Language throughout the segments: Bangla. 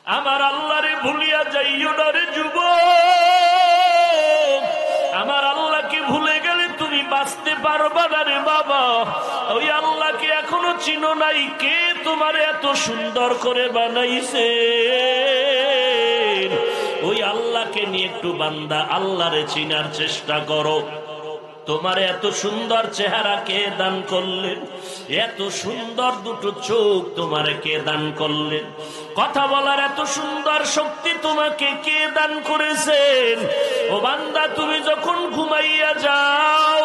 আমার আল্লাহরে ভুলিয়া যাইও না রে যুবক। আমার আল্লাহকে ভুলে গেলে তুমি বাঁচতে পারবা না রে বাবা। ওই আল্লাহকে এখনো চিনো নাই। কে তোমার এত সুন্দর করে বানাইছে? ওই আল্লাহকে নিয়ে একটু বান্দা আল্লাহরে চিনার চেষ্টা করো। তোমার এত সুন্দর চেহারা কে দান করলেন? এত সুন্দর দুটো চোখ তোমারে কে দান করলেন? কথা বলার এত সুন্দর শক্তি তোমাকে কে দান করেছেন? ও বান্দা, তুমি যখন ঘুমাইয়া যাও,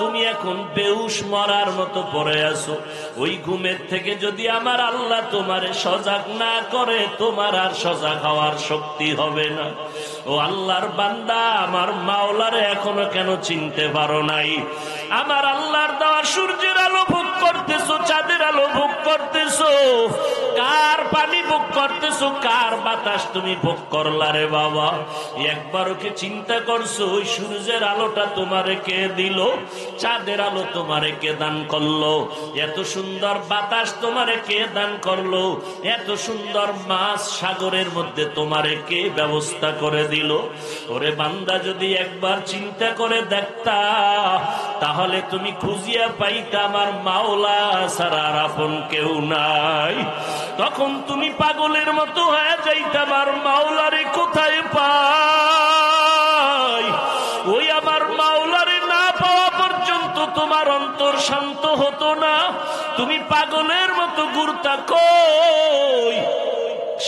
তুমি এখন বেহুশ মরার মতো পড়ে আছো। ওই ঘুমের থেকে যদি আমার আল্লাহ তোমারে সজাগ না করে, তোমার আর সজাগ হওয়ার শক্তি হবে না। ও আল্লাহর বান্দা, আমার মাওলারে এখনো কেন চিনতে পারো নাই? আমার আল্লাহর দেওয়া সূর্যের আলো ভোগ করতেছো, চাঁদের আলো ভোগ করতেছো, কার পানি ভোগ করতেছো, কার বাতাস তুমি ভোগ করলা রে বাবা? একবারও কি চিন্তা করছো ওই সূর্যের আলোটা তোমারে কে দিল? চাঁদের আলো তোমারে কে দান করলো? এত সুন্দর বাতাস তোমারে কে দান করলো? এত সুন্দর মাছ সাগরের মধ্যে তোমারে কে ব্যবস্থা করে দিল? ওরে বান্দা, যদি একবার চিন্তা করে দেখতা, তাহলে তুমি খুঁজিয়া পাইতা আমার মাওলা ছাড়া আর আপন কেউ নাই। তখন তুমি পাগলের মতো হয়ে যাইতা, আমার মাওলারে কোথায় পাই? ওই আমার মাওলারে না পাওয়া পর্যন্ত তোমার অন্তর শান্ত হতো না। তুমি পাগলের মতো ঘুরতা কই?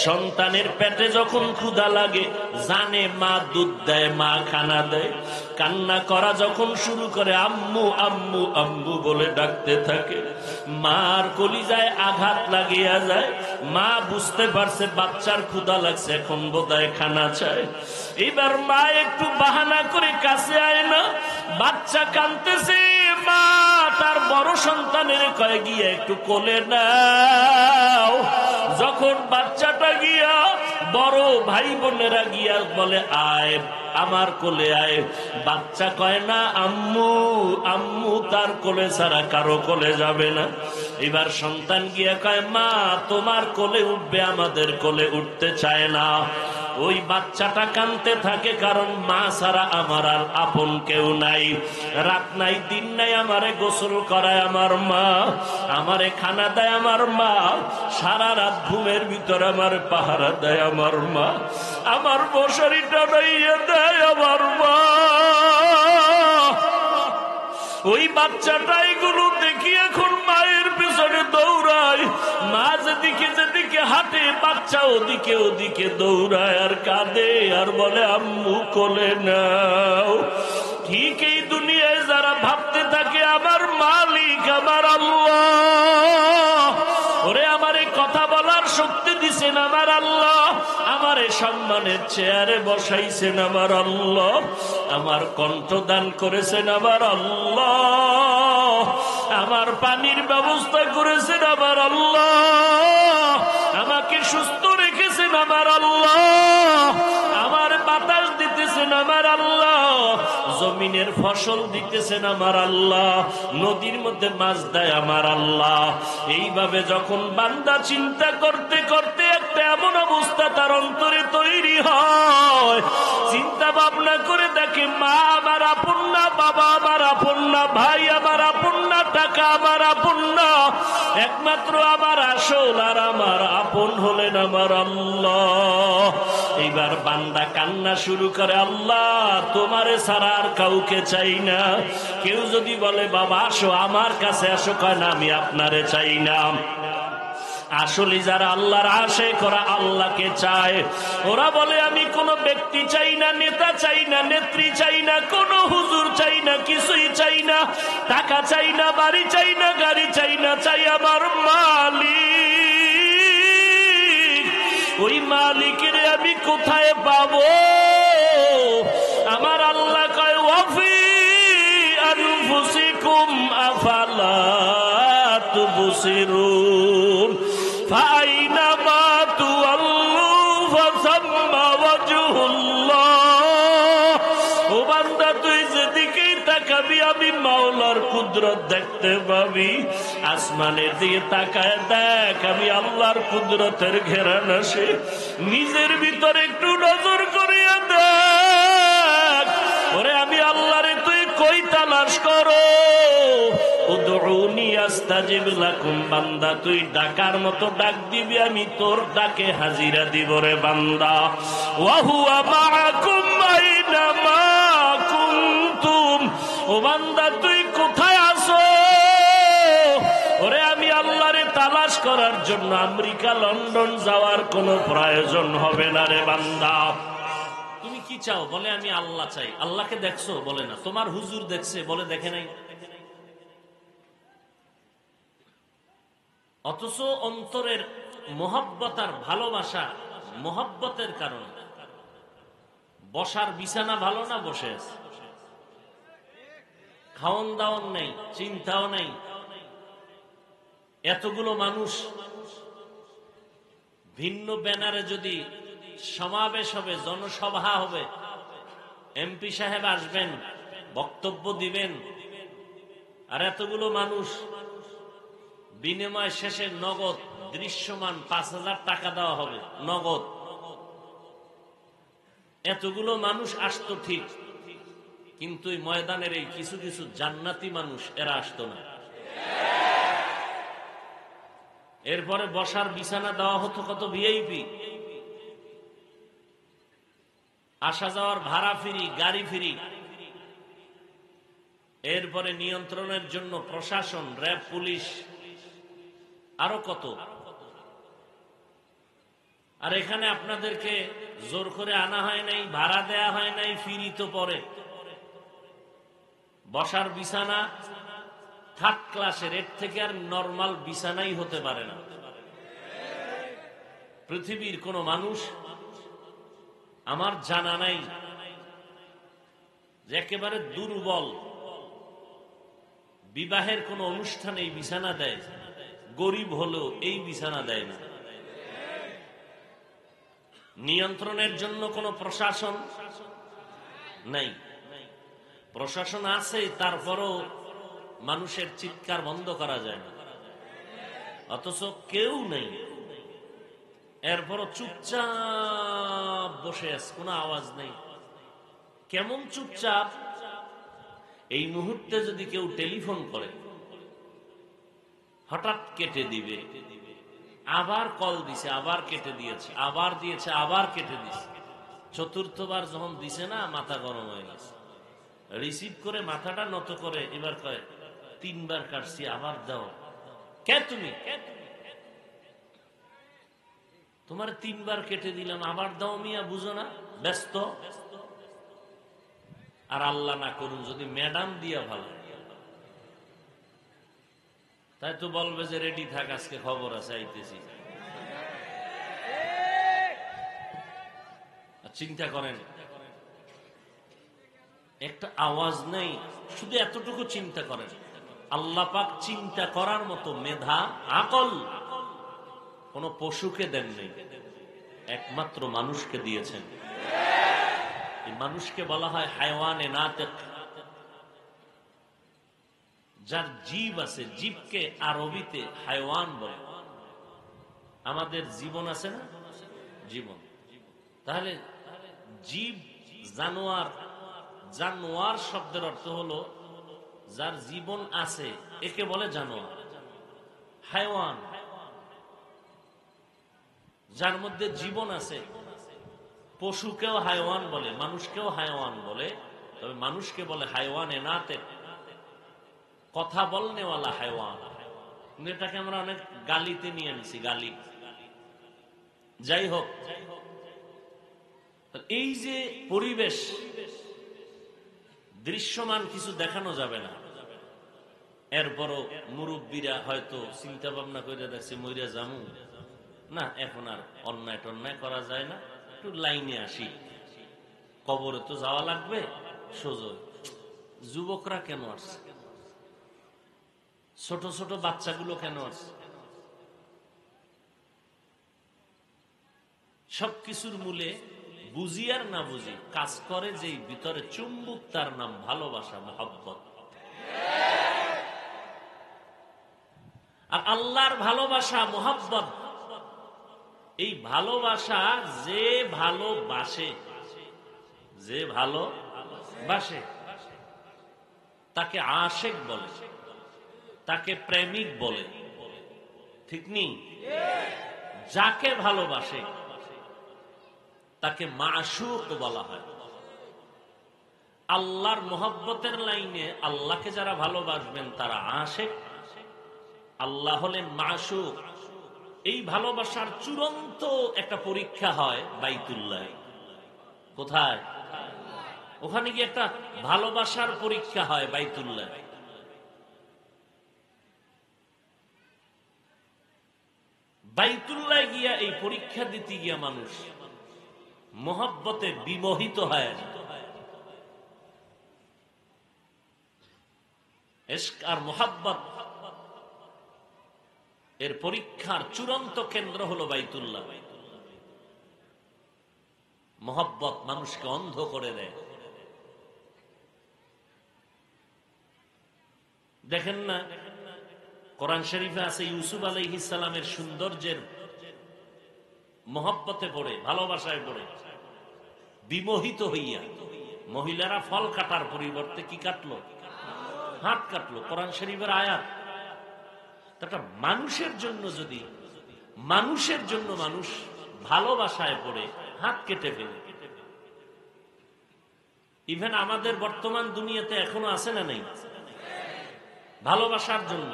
সন্তানের পেটে যখন ক্ষুধা লাগে, জানে মা দুধ দেয়, মা খানা দেয়, কান্না করা যখন শুরু করে, আম্মু আম্মু আম্মু বলে ডাকতে থাকে, মার কলিজায় আঘাত লাগিয়া যায়। মা বুঝতে পারছে বাচ্চার ক্ষুধা লাগছে, এখন বোধহয় খানা চায়। এবার মা একটু বাহানা করে কাছে আয় না, বাচ্চা কাঁদতেছে, মা তার বড় সন্তানের কয়ে গিয়ে একটু কোলে নাও। যখন বাচ্চাটা গিয়া, বড় ভাই বোনেরা গিয়া বলে আয় আমার কোলে আয়, বাচ্চা কয় না আম্মু আম্মু, তার কোলে ছাড়া কারো কোলে যাবে না। এবার সন্তান গিয়া কয় মা তোমার কোলে উঠবে, আমাদের কোলে উঠতে চায় না। ওই বাচ্চাটা কাঁদতে থাকে, কারণ মা ছাড়া আমার আর আপন কেউ নাই। রাত নাই দিন নাই আমারে গোসল করায় আমার মা, আমারে খানা দেয় আমার মা, সারা রাত ঘুমের ভিতরে আমার পাহারা দেয় আমার মা, আমার মশারিটা নাইয়ে দেয় আমার মা। ওই বাচ্চাটা এগুলো দেখি এখন মায়ের পেছনে দৌড়ায়। মা যেদিকে যেদিকে হাঁটে, বাচ্চা ওদিকে ওদিকে দৌড়ায় আর কাঁদে আর বলে আম্মু কোলে নাও। ঠিক এই দুনিয়ায় যারা ভাবতে থাকে আমার মালিক আমার আল্লাহ, ওরে আমারে কথা বলার শক্তি দিছেন আমার আল্লাহ, আমারে সম্মানের চেয়ারে বসাইছেন আমার আল্লাহ, আমার কণ্ঠ দান করেছেন আমার আল্লাহ, আমার পানির ব্যবস্থা করেছেন আমার আল্লাহ, আমাকে সুস্থ রেখেছেন আমার আল্লাহ, আমার বাতাস দিতেছেন আমার আল্লাহ, জমিনের ফসল দিতেছেন আমার আল্লাহ, নদীর মধ্যে মাছ দেয় আমার আল্লাহ। এইভাবে যখন বান্দা চিন্তা করতে করতে একটা এমন অবস্থা তার অন্তরে তৈরি হয়, চিন্তা ভাবনা করে দেখে মা আমার আপন না, বাবা আমার আপন না, ভাই আমার আপন না, টাকা আমার আপন না, একমাত্র আমার আসল আর আমার আপন হলেন আমার আল্লাহ। এইবার বান্দা কান্না শুরু করে, আল্লাহ তোমারে ছাড়া আর কাউকে চাই না। কেউ যদি বলে বাবা আসো আমার কাছে আসো, কয় না আমি আপনারে চাই না। আসলে যারা আল্লাহর আশিক ওরা আল্লাহকে চায়। ওরা বলে আমি কোনো ব্যক্তি চাই না, নেতা চাই না, নেত্রী চাই না, কোনো হুজুর চাই না, কিছুই চাই না, টাকা চাই না, বাড়ি চাই না, গাড়ি চাই না, চাই আমার মালিক। ওই মালিকের আমি কোথায় পাবো? আমার আল্লাহ কয় ওয়াফি আনফুসিকুম আফালা তুবসিরুন ফাইনামা তুওয়াল্লু ফাসাম্মা ওয়াজহুল্লাহ। ও বান্দা তুই যেদিকেই তাকাবি আমি মাওলার কুদরত দেখতে পাবি। আসমানের দিকে তাকায় দেখ, আমি আল্লাহর কুদরতের ঘেরান আসে। নিজের ভিতরে একটু নজর করিয়া দেখ, ওরে আমি আল্লাহরে তুই কই তালাশ করো। উদউনি আস্তাজিব লাকুম, বান্দা তুই ডাকার মতো ডাক দিবি, আমি তোর ডাকে হাজিরা দিব রে বান্দা। ওয়া হুয়া মাআকুম আইনামা কুনতুম, ও বান্দা তুই কোথায় আছো? ওরে আমি আল্লাহরে তালাশ করার জন্য আমেরিকা লন্ডন যাওয়ার কোনো প্রয়োজন হবে না রে বান্দা। তুমি কি চাও? বলে আমি আল্লাহ চাই। আল্লাহকে দেখছো? বলে না। তোমার হুজুর দেখছে? বলে দেখে নাই। অথচ অন্তরের মোহাব্বত আর ভালোবাসা, মোহাব্বতের কারণে বসার বিছানা ভালো না, বসে আছে। খাওয়ন দাওয়ন নেই, চিন্তাও নেই। এতগুলো মানুষ ভিন্ন ব্যানারে যদি সমাবেশ হবে, জনসভা হবে, এমপি সাহেব আসবেন, বক্তব্য দিবেন, আর এতগুলো মানুষ বিনিময় শেষে নগদ দৃশ্যমান ৫,০০০ টাকা দেওয়া হবে, নগদ। এতগুলো মানুষ আসতো ঠিক, কিন্তু এই ময়দানের এই কিছু কিছু জান্নাতি মানুষ, এরা আসতো না। এরপরে বসার বিছানা দেওয়া হতো কত ভিআইপি, আসা যাওয়ার ভাড়া ফ্রি, গাড়ি ফ্রি। এরপরে নিয়ন্ত্রণের জন্য প্রশাসন, র্যাব, পুলিশ, আরো কত। আর এখানে আপনাদেরকে জোর করে আনা হয় নাই, ভাড়া দেয়া হয় নাই, ফ্রি তো পরে। বসার বিছানা থার্ড ক্লাসের, এর থেকে আর নরমাল বিছানাই হতে পারে না। পৃথিবীর কোন মানুষ আমার জানা নাই যে একেবারে দুর্বল বিবাহের কোন অনুষ্ঠানে এই বিছানা দেয়। গরিব হলেও এই বিছানা দেয় না। নিয়ন্ত্রণের জন্য কোন প্রশাসন নাই। প্রশাসন আছে, তারপরও মানুষের চিৎকার বন্ধ করা যায় না, অথচ কেউ নেই। এরপরও চুপচাপ বসে আছে, কোনো আওয়াজ নেই। কেমন চুপচাপ? এই মুহূর্তে যদি কেউ টেলিফোন করে, হঠাৎ কেটে দিবে, আবার কল দিছে, আবার কেটে দিয়েছে, আবার দিয়েছে, আবার কেটে দিছে। চতুর্থবার যখন দিছে না, মাথা গরম হয়ে গেছে। রিসিভ করে মাথাটা নত করে এবার কয়, ৩বার কাটছি, আবার দাও। কে তুমি? তোমার ৩বার কেটে দিলাম, আবার দাও মিয়া, বুঝো না? ব্যস্ত। আর আল্লাহ না করুন যদি ম্যাডাম দিয়া ভালো, তাই তো বলবে যে রেডি থাক, আজকে খবর আছে, আইতেছি। চিন্তা করেন, একটা আওয়াজ নেই, শুধু এতটুকু চিন্তা করেন। আল্লাহ পাক চিন্তা করার মতো মেধা, আকল কোন পশুকে দেন নেই, একমাত্র মানুষকে দিয়েছেন। এই মানুষকে বলা হয় হায়ওয়ানে নাতিক, যার জীব আছে। জীবকে আরবিতে হায়ওয়ান বলে। আমাদের জীবন আছে না, জীবন। তাহলে জীব, জানোয়ার, জানোয়ার শব্দের অর্থ হলো যার জীবন আছে, একে বলে জানোয়ার। হায়ওয়ান যার মধ্যে জীবন আছে। পশুকেও হায়ওয়ান বলে, মানুষকেও হায়ওয়ান বলে, তবে মানুষকে বলে হায়ওয়ানে নাতিক, কথা বলনেওয়ালা হায়ওয়ান। এটাকে আমরা অনেক গালিতে নিয়ে নিছি, গালি। যাই হোক, এই যে পরিবেশ, দৃশ্যমান কিছু দেখানো যাবে না। এরপরও মুরব্বীরা হয়তো চিন্তা ভাবনা করে দেখছে, মইরা জামু না, এখন আর অন্যায় টন্যায় করা যায় না, একটু লাইনে আসি, কবরে তো যাওয়া লাগবে। সোজা যুবকরা কেন আসছে? ছোট ছোট বাচ্চাগুলো কেন আসছে? সবকিছুর মূলে বুঝি আর না বুঝি কাজ করে যেই ভিতরে চুম্বক, তার নাম ভালোবাসা, মহব্বত। আর আল্লাহর ভালোবাসা মোহাব্বত, এই ভালোবাসা যে ভালোবাসে, যে ভালোবাসে তাকে আশেক বলে, তাকে প্রেমিক বলে, ঠিক নেই? যাকে ভালোবাসে তাকে মাশুক বলা হয়। আল্লাহর মোহাব্বতের লাইনে আল্লাহকে যারা ভালোবাসবেন তারা আশেক, আল্লাহ হলেন মাশুক। এই ভালোবাসার চূড়ান্ত একটা পরীক্ষা হয় বাইতুল্লাহ। কোথায়? ওখানে গিয়ে একটা ভালোবাসার পরীক্ষা হয় বাইতুল্লাহ। বাইতুল্লাহ গিয়া এই পরীক্ষা দিতে গিয়া মানুষ মোহাব্বতে বিমোহিত হয়। ইশক আর মোহাব্বত এর পরীক্ষার চূড়ান্ত কেন্দ্র হলো বাইতুল্লাহ। মোহাব্বত মানুষকে অন্ধ করে দেয়। দেখেন না, কোরআন শরীফে আছে ইউসুফ আলাইহিস সালামের সৌন্দর্যের মোহাব্বতে পড়ে, ভালোবাসায় পড়ে বিমোহিত হইয়া মহিলারা ফল কাটার পরিবর্তে কি কাটলো? হাত কাটলো। কোরআন শরীফের আয়াত। একটা মানুষের জন্য যদি মানুষ ভালোবাসায় পড়ে হাত কেটে ফেলে, ইভেন আমাদের বর্তমান দুনিয়াতে এখনো আছে না নেই? ভালোবাসার জন্য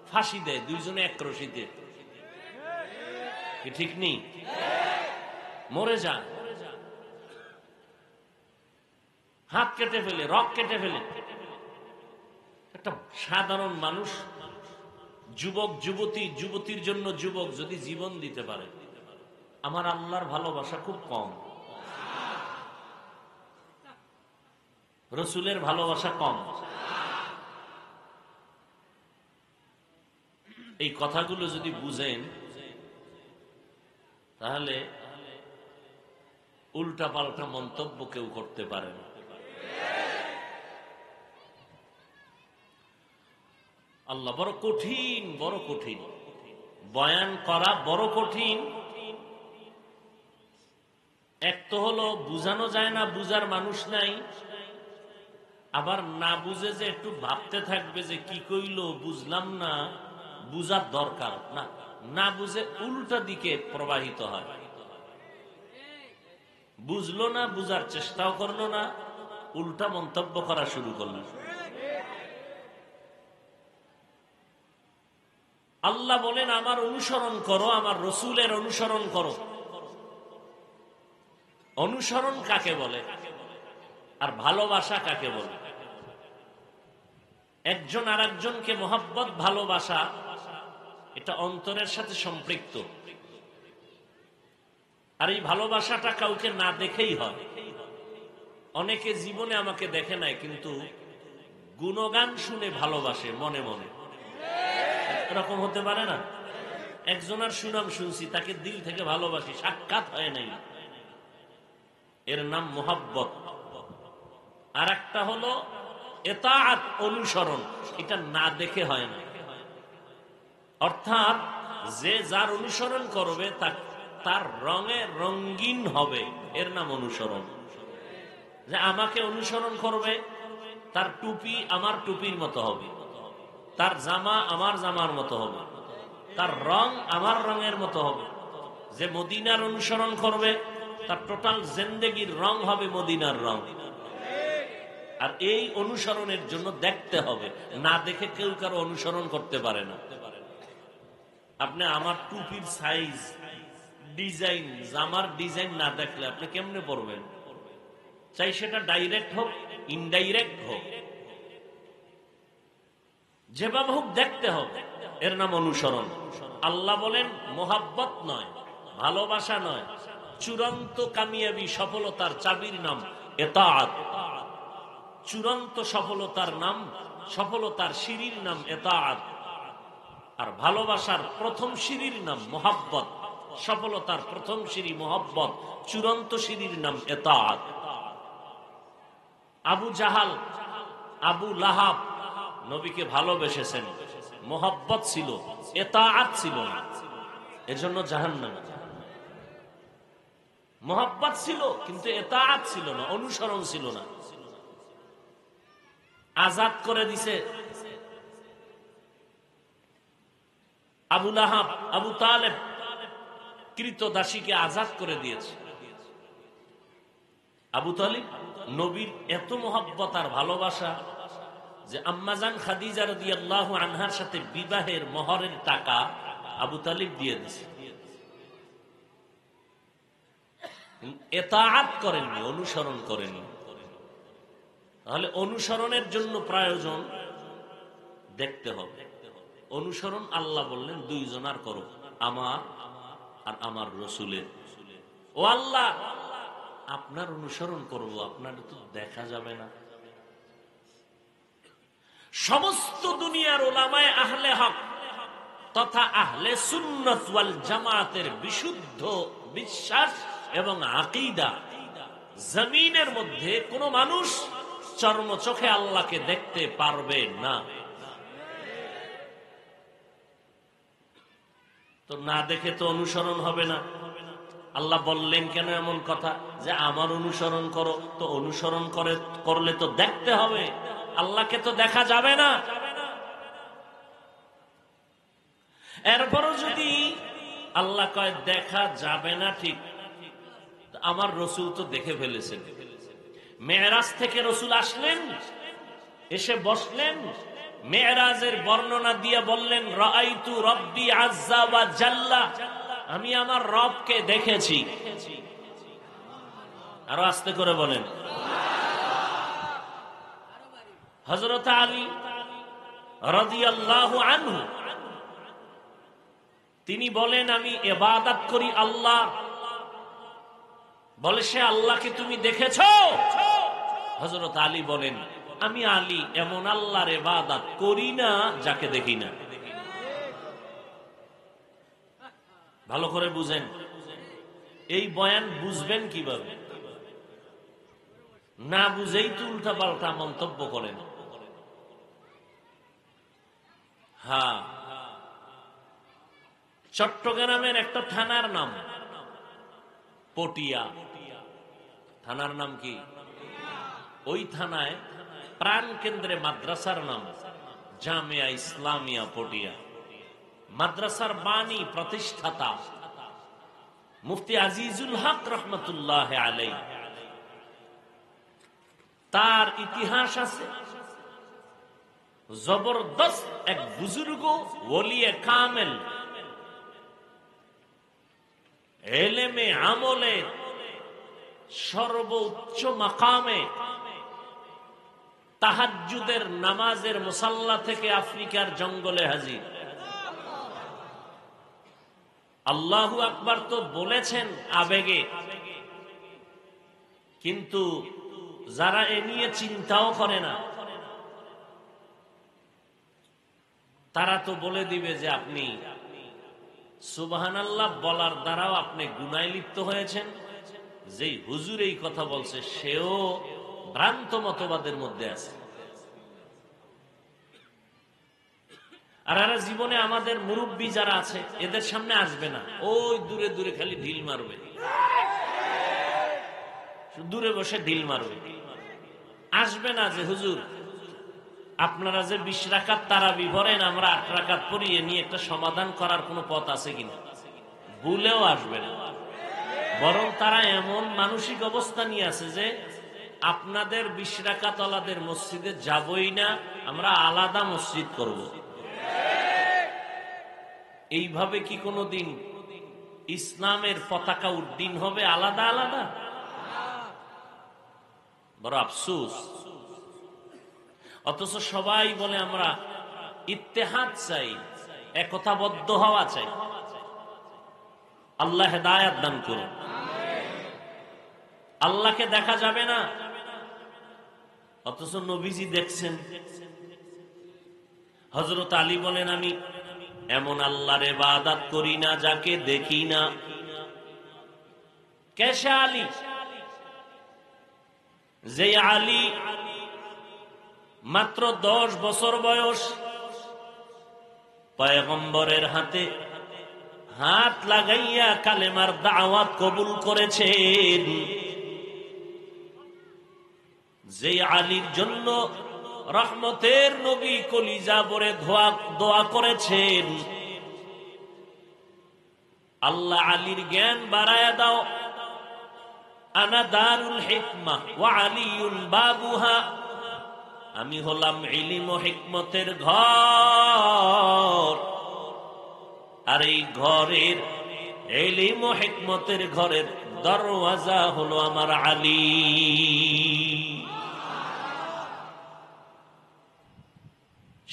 ফাঁসি দেয় দুইজনে এক রশিতে, ঠিক নেই? মরে যায়, হাত কেটে ফেলে, রক কেটে ফেলে। একটা সাধারণ মানুষ, যুবক যুবতীর জন্য যুবক যদি জীবন দিতে পারে, আমার আল্লাহর ভালোবাসা খুব কম, রসুলের ভালোবাসা কম। এই কথাগুলো যদি বুঝেন তাহলে উল্টা পাল্টা মন্তব্য কেউ করতে পারে না। আল্লাহ বড় কঠিন, বড় কঠিন বয়ান করা, বড় কঠিন। এক তো হলো বুঝানো যায় না, বুঝার মানুষ নাই। আবার না বুঝে যে একটু ভাবতে থাকবে যে কি কইলো বুঝলাম না, বুঝার দরকার না, না বুঝে উল্টা দিকে প্রবাহিত হয়। বুঝলো না, বুঝার চেষ্টাও করলো না, উল্টা মন্তব্য করা শুরু করলো। আল্লাহ বলেন আমার অনুসরণ করো, আমার রসুলের অনুসরণ করো। অনুসরণ কাকে বলে আর ভালোবাসা কাকে বলে? একজন আর একজনকে মোহাব্বত, ভালোবাসা, এটা অন্তরের সাথে সম্পৃক্ত। আর এই ভালোবাসাটা কাউকে না দেখেই হয়। অনেকে জীবনে আমাকে দেখে নাই, কিন্তু গুণগান শুনে ভালোবাসে মনে মনে। এরকম হতে পারে না? একজনের সুনাম শুনছি, তাকে দিল থেকে ভালোবাসি, সাক্ষাৎ হয় নাই, এর নাম মোহাব্বত। আর একটা হলো এতাআত, অনুসরণ, এটা না দেখে হয় না। অর্থাৎ যে যার অনুসরণ করবে তার রঙে রঙিন হবে, এর নাম অনুসরণ। যে আমাকে অনুসরণ করবে, তার টুপি আমার টুপির মতো হবে, তার জামা আমার জামার মতো হবে, তার রং আমার রঙের মতো হবে। যে মদিনার অনুসরণ করবে তার টোটাল জিন্দেগির রং হবে মদিনার রং। আর এই অনুসরণের জন্য দেখতে হবে, না দেখে কেউ কারো অনুসরণ করতে পারে না। আপনি আমার টুপির সাইজ, ডিজাইন, জামার ডিজাইন না দেখলে আপনি কেমনে পরবেন? চাই সেটা ডাইরেক্ট হোক, ইনডাইরেক্ট হোক, যেভাবে হোক দেখতে হবে, এর নাম অনুসরণ। আল্লাহ বলেন মোহাব্বত নয়, ভালোবাসা নয়, চূড়ান্ত কামিয়াবি সফলতার চাবির নাম এতাআত। চূড়ান্ত সফলতার নাম, সফলতার সিঁড়ির নাম এতাআত। আর ভালোবাসার প্রথম সিঁড়ির নাম মোহাব্বত। সফলতার প্রথম সিঁড়ি মোহাব্বত, চূড়ান্ত সিঁড়ির নাম এতাআত। আবু জাহাল, আবু লাহাব নবীকে ভালোবেসেছেন, মোহাব্বত ছিল, এতাআত ছিল না, এজন্য জাহান্নাম। মোহাব্বত ছিল কিন্তু এতাআত ছিল না, অনুসরণ ছিল না। আজাদ করে দিছে আবু লাহাব, আবু তালেব কৃতদাসীকে আজাদ করে দিয়েছে। আবু তালিব নবীর এত মোহাব্বত আর ভালোবাসা যে আম্মাজান খাদিজা রাদিয়াল্লাহু আনহার সাথে বিবাহের মোহরের টাকা আবু তালিব দিয়ে দিয়েছে। এতাআত করেননি, অনুসরণ করেননি। তাহলে অনুসরণের জন্য প্রয়োজন দেখতে হবে। অনুসরণ আল্লাহ বললেন দুইজনার করো, আমার আর আমার রসুলের। ও আল্লাহ, আপনার অনুসরণ করব, আপনার তো দেখা যাবে না। সমস্ত দুনিয়ার উলামায়ে আহলে হক তথা আহলে সুন্নাত ওয়াল জামাতের বিশুদ্ধ বিশ্বাস এবং আকীদা, জমিনের মধ্যে কোন মানুষ চর্মচোখে আল্লাহকে দেখতে পারবে না। তো না দেখে তো অনুসরণ হবে না। আল্লাহ বললেন কেন এমন কথা যে আমার অনুসরণ করো? তো অনুসরণ করলে তো দেখতে হবে, আল্লাহকে তো দেখা যাবে না। এরপরও যদি আল্লাহ কয় দেখা যাবে না, ঠিক, আমার রসুল তো দেখে ফেলেছেন। মেরাজ থেকে রসুল আসলেন, এসে বসলেন, মেরাজের বর্ণনা দিয়ে বললেন রাআইতু রাব্বি আযজা ওয়া জাল্লা, আমি আমার রবকে দেখেছি। আরো আস্তে করে বলেন। হযরত আলী রাদিয়াল্লাহু আনহু তিনি বলেন আমি ইবাদত করি আল্লাহ। বলে সে আল্লাহকে তুমি দেখেছো? হযরত আলী বলেন আমি আলী এমন আল্লাহর ইবাদত করি না যাকে দেখি না। ভালো করে বুঝেন, এই বয়ান বুঝবেন কিভাবে? না বুঝেই তো উল্টা পাল্টা মন্তব্য করেন। হ্যাঁ, চট্টগ্রামের একটা থানার নাম পটিয়া। থানার নাম কি? ওই থানায় প্রাণ কেন্দ্রে মাদ্রাসার নাম জামিয়া ইসলামিয়া পটিয়া। মাদ্রাসার বাণী প্রতিষ্ঠাতা মুফতি আজিজুল হক রহমতুল্লাহ আলাইহি, তার ইতিহাস আছে। জবরদস্ত এক বুজুর্গ ওলিয়ে কামেল, এলেমে আমলে সর্বোচ্চ মাকামে, তাহাজ্জুদের নামাজের মুসাল্লা থেকে আফ্রিকার জঙ্গলে হাজির। আল্লাহু আকবার তো বলেছেন আবেগে, কিন্তু যারা এ নিয়ে চিন্তাও করে না তারা তো বলে দিবে যে আপনি সুবহানাল্লাহ বলার দ্বারাও আপনি গুনাহে লিপ্ত হয়েছেন। যেই হুজুর এই কথা বলছে সেও ভ্রান্ত মতবাদের মধ্যে আছে। আর এরা জীবনে আমাদের মুরব্বী যারা আছে এদের সামনে আসবে না, ওই দূরে দূরে খালি ঢিল মারবে, দূরে বসে ঢিল মারবে। আসবে না যে হুজুর আপনারা যে 20 রাকাত তারাবি পড়েন, আমরা 8 রাকাত পড়ি, এ নিয়ে একটা সমাধান করার কোনো পথ আছে কিনা, ভুলেও আসবে না। বরং তারা এমন মানসিক অবস্থা নিয়ে আছে যে আপনাদের 20 রাকাত ওয়ালাদের মসজিদে যাবই না, আমরা আলাদা মসজিদ করব। এইভাবে কি কোনোদিন ইসলামের পতাকা উড্ডীন হবে আলাদা আলাদা? বড় আফসোস। অথচ সবাই বলে আমরা ইত্তেহাদ চাই, একতাবদ্ধ হওয়া চাই। আল্লাহ হেদায়েত দান করুন। আল্লাহকে দেখা যাবে না, অথচ নবীজি দেখছেন। হযরত আলী বলেন আমি এমন আল্লাহর ইবাদত করি না যাকে দেখি না। কেসে আলী? যে আলী মাত্র 10 বছর বয়স, পয়গম্বরের হাতে হাত লাগাইয়া কালেমার দাওয়াত কবুল করেছেন। যে আলীর জন্য রহমতের নবী কলিজা ভরে দোয়া করেছেন, আল্লাহ আলীর জ্ঞান বাড়ায়া দাও। আনা দারুল হিকমা ওয়া আলিউল বাবুহা, আমি হলাম ইলম ও হিকমতের ঘর, আর এই ঘরের ইলম ও হিকমতের ঘরের দরওয়াজা হলো আমার আলী।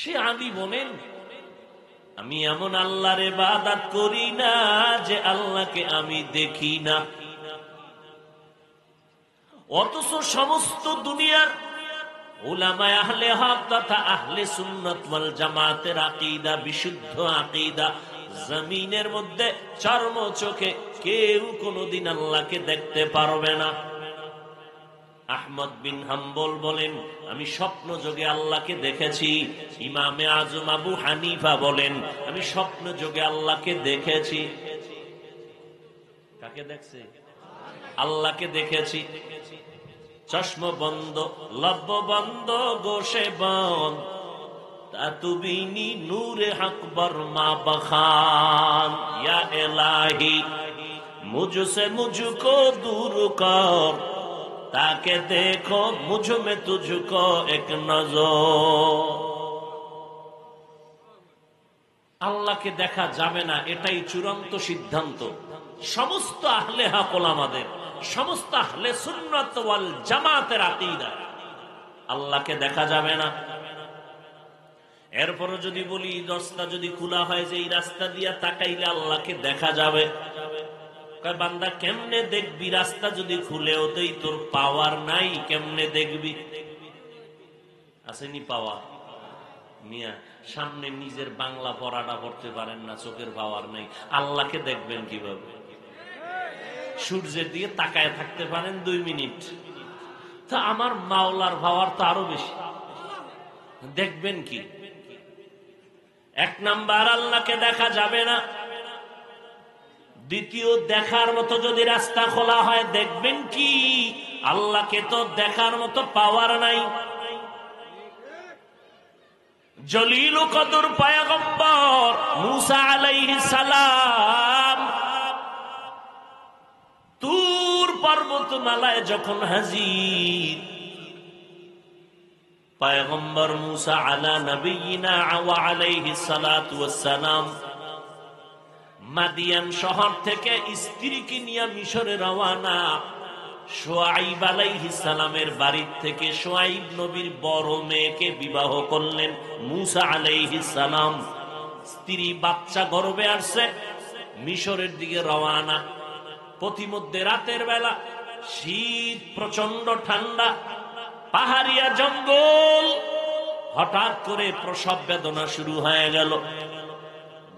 সে আলী বলেন, আমি এমন আল্লাহর ইবাদত করি না যে আল্লাহকে আমি দেখি না, অথচ সমস্ত দুনিয়ার উলামায়ে আহলে হক তথা আহলে সুন্নাত ওয়াল জামাতের আকীদা, বিশুদ্ধ আকীদা, জমিনের মধ্যে চর্ম চোখে কেউ কোনোদিন আল্লাহকে দেখতে পারবে না। আহমদ বিন হাম্বল বলেন, আমি স্বপ্ন যোগে আল্লাহকে দেখেছি। ইমামে আজম আবু হানিফা বলেন, আমি স্বপ্ন যোগে আল্লাহকে দেখেছি। কাকে দেখছে? আল্লাহকে দেখেছি। চশম বন্ধ, লব্ব বন্ধ, গোশে বন্ধ, তাতুবিনি নূরে আকবর মা বখান, ইয়া ইলাহি মুঝসে মুঝকো দূর কর, তাকে দেখো মুঝ মে তুঝকো এক নজর। আল্লাহকে দেখা যাবে না, এটাই চূড়ান্ত সিদ্ধান্ত সমস্ত আহলে হক ওলামাদের, সমস্ত আহলে সুন্নাত ওয়াল জামাতের আকীদা। আল্লাহকে দেখা যাবে না। এরপর যদি বলি রাস্তা যদি খোলা হয় যে এই রাস্তা দিয়া তাকাইলে আল্লাহকে দেখা যাবে, বান্দা কেমনে দেখবি? রাস্তা যদি খুলেও দেই তোর পাওয়ার নাই, কেমনে দেখবি? আসেনি পাওয়ার? মিয়া সামনে নিজের বাংলা পড়াটা পড়তে পারেন না, চোখের পাওয়ার নাই, আল্লাহকে দেখবেন কিভাবে? সূর্যের দিকে তাকায় থাকতে পারেন 2 মিনিট, তা আমার মাওলার পাওয়ার তো আরো বেশি, দেখবেন কি? 1 নাম্বার আল্লাহকে দেখা যাবে না। দ্বিতীয়, দেখার মতো যদি রাস্তা খোলা হয় দেখবেন কি? আল্লাহকে তো দেখার মতো পাওয়ার নাই। জলিল কদর পয়গম্বর মুসা আলাইহিস সালাম তুর পর্বতমালায় যখন হাজির, পয়গম্বর মুসা আলা নবিয়িনা ওয়া আলাইহিস সালাতু ওয়াস সালাম মাদিয়ান শহর থেকে স্ত্রীকে নিয়ে মিশরে রওয়ানা। শুআইব আলাইহিস সালামের বাড়ি থেকে শুআইব নবীর বড় মেয়েকে বিবাহ করলেন মুসা আলাইহিস সালাম। স্ত্রী বাচ্চা গর্ভে আসছে, মিশরের দিকে রওয়ানা। পথিমধ্যে রাতের বেলা, শীত, প্রচন্ড ঠান্ডা, পাহাড়িয়া জঙ্গল, হঠাৎ করে প্রসব বেদনা শুরু হয়ে গেল।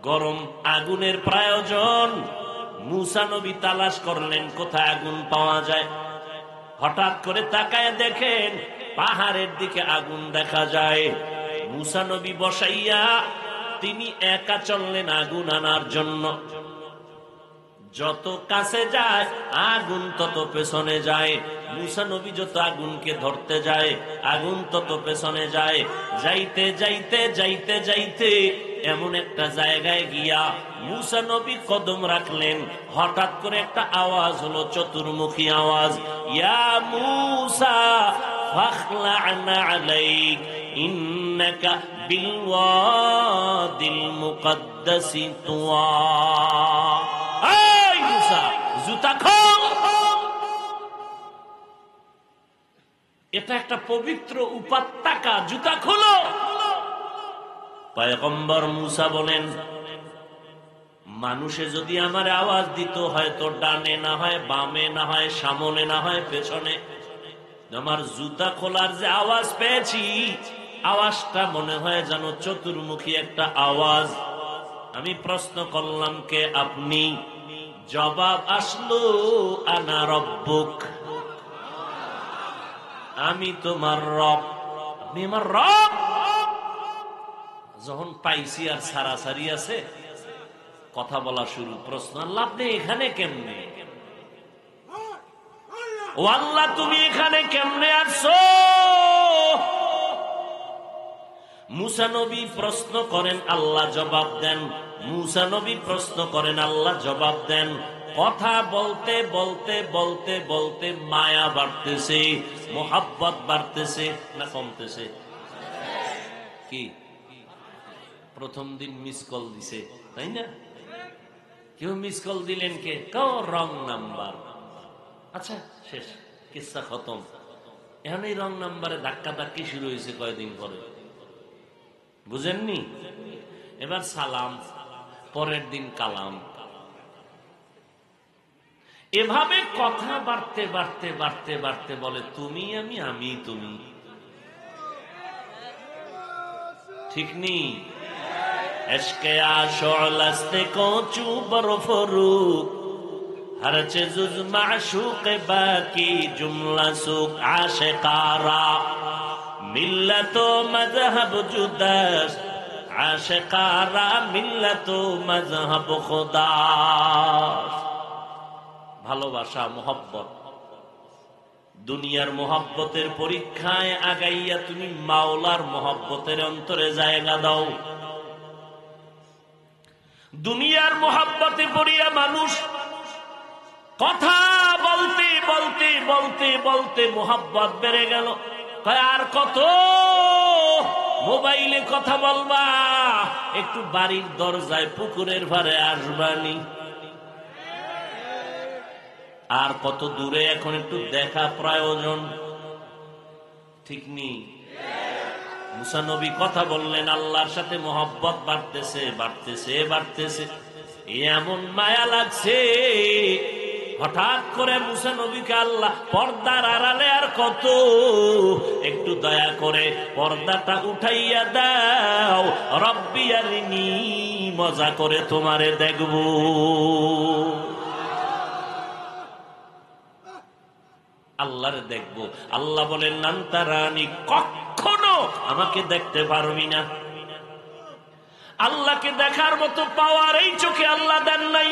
গরম আগুনের প্রয়োজন। মুসা নবী তালাশ করলেন কোথায় আগুন পাওয়া যায়। হঠাৎ করে তাকায় দেখেন পাহাড়ের দিকে আগুন দেখা যায়। মুসা নবী বসাইয়া তিনি একা চললেন আগুন আনার জন্য। যত কাছে যায় আগুন তত পেছনে যায়। মুসা নবী যত আগুনকে ধরতে যায় আগুন তত পেছনে যায়। যাইতে যাইতে যাইতে যাইতে এমন একটা জায়গায় গিয়া মুসা নবী কদম রাখলেন। হঠাৎ করে একটা আওয়াজ হলো, চতুর্মুখী আওয়াজ, ইয়া মুসা ফাখলা'না আলাইক ইন্নাকা বিল ওয়াদিল মুকদ্দাসি তুয়া। এই মুসা, জুতা খোল, এটা একটা পবিত্র উপত্যকা, জুতা খোলো। পয়গম্বর মুসা বলেন, মানুষে যদি আমার আওয়াজ দিত, হয়তো ডানে না হয় বামে, না হয় সামনে, না হয় পেছনে, আমার জুতা খোলার যে আওয়াজ পেয়েছি, আওয়াজটা মনে হয় যেন চতুর্মুখী একটা আওয়াজ। আমি প্রশ্ন করলাম, কে আপনি? জবাব আসলো, আনা রব্বুক, আমি তোমার রব। আপনি আমার রব? যখন পাইছি আর সারাসারি আছে, কথা বলা শুরু, প্রশ্ন, আল্লাহ আপনি এখানে কেমনে? ও আল্লাহ তুমি এখানে কেমনে আসছো? মুসা নবী প্রশ্ন করেন, আল্লাহ জবাব দেন। মুসা নবী প্রশ্ন করেন, আল্লাহ জবাব দেন। কথা বলতে বলতে বলতে বলতে মায়া বাড়তেছে, মোহাব্বত বাড়তেছে না কমতেছে? কি প্রথম দিন মিস কল দিছে, তাই না? কেউ মিস কল দিলেন, কে কেউ রং নাম্বার। আচ্ছা, শেষ, কিসসা খতম। এখন এই রং নাম্বারে ধাক্কা ধাক্কি শুরু হয়েছে কয়দিন পরে, বুঝেননি? এবার সালাম, পরের দিন কালাম, এভাবে কথা বাড়তে বাড়তে বাড়তে বাড়তে বলে তুমি আমি, আমি তুমি। ঠিক নেই? এশকে আশল আস্তে কোচু বরফ রূপ हर चीज माशूक बाकी जुमला सुख आशिकारा मिल्लतो मजहब जुदास आशिकारा मिल्लतो मजहब खुदा। ভালোবাসা, মোহব্বত, দুনিয়ার মোহব্বতের পরীক্ষায় আগাইয়া তুমি মাওলার মোহব্বতের অন্তরে জায়গা দাও। দুনিয়ার মোহব্বতে পড়িয়া মানুষ কথা বলতে বলতে বলতে বলতে মোহাব্বত বেড়ে গেল। আর কত মোবাইলে কথা বলবা, একটু বাড়ির দরজায় পুকুরের ধারে আসবানি। আর কত দূরে এখন একটু দেখা প্রয়োজন, ঠিক নেই? মুসা নবী কথা বললেন, আল্লাহর সাথে মোহাব্বত বাড়তেছে বাড়তেছে বাড়তেছে, এমন মায়া লাগছে। হঠাৎ করে মুসা নবীকে আল্লাহ পর্দার আড়ালে, আর কত, একটু দয়া করে পর্দাটা উঠাইয়া দাও, রব্বি আরিনি, মজা করে তোমারে দেখব। আল্লাহরে দেখব। আল্লাহ বলেন নান্তারানি, কখনো আমাকে দেখতে পারবি না। আল্লাহকে দেখার মতো পাওয়ার এই চোখে আল্লাহ দেন নাই।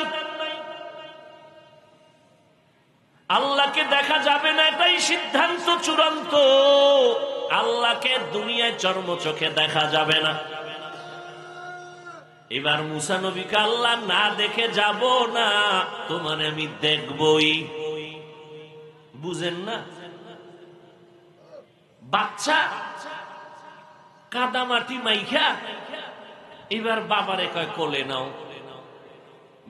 আল্লাহকে দেখা যাবে না, এটাই সিদ্ধান্ত চূড়ান্ত। আল্লাহকে দুনিয়ায় চর্ম চোখে দেখা যাবে না। এবার মুসা নবীকে আল্লাহ না দেখে যাব না, তোমার আমি দেখবই। বুঝেন না? বাচ্চা কাদামাটি মাইখা এবার বাবারে কয় কোলে নাও।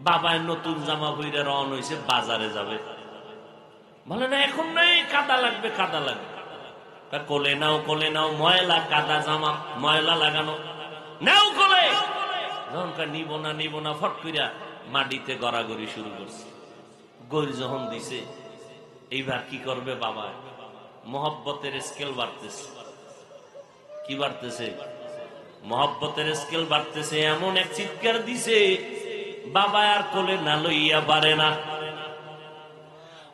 বাবায় নতুন জামা পইরা রওনা হইছে, বাজারে যাবে। বলে না এখন নাই, কাদা লাগবে কাদা লাগবে। কোলে নাও কোলে নাও, ময়লা কাদা জামা, ময়লা লাগানো, নাও কোলে। যখন নিব না নিব না, ফট কইরা মাটিতে গড়াগড়ি শুরু করছে। গড়ি যখন দিছে, এইবার কি করবে বাবা? মোহব্বতের স্কেল বাড়তেছে। কি বাড়তেছে? মোহব্বতের স্কেল বাড়তেছে। এমন এক চিৎকার দিছে, বাবা আর কোলে না লইয়া পারে না।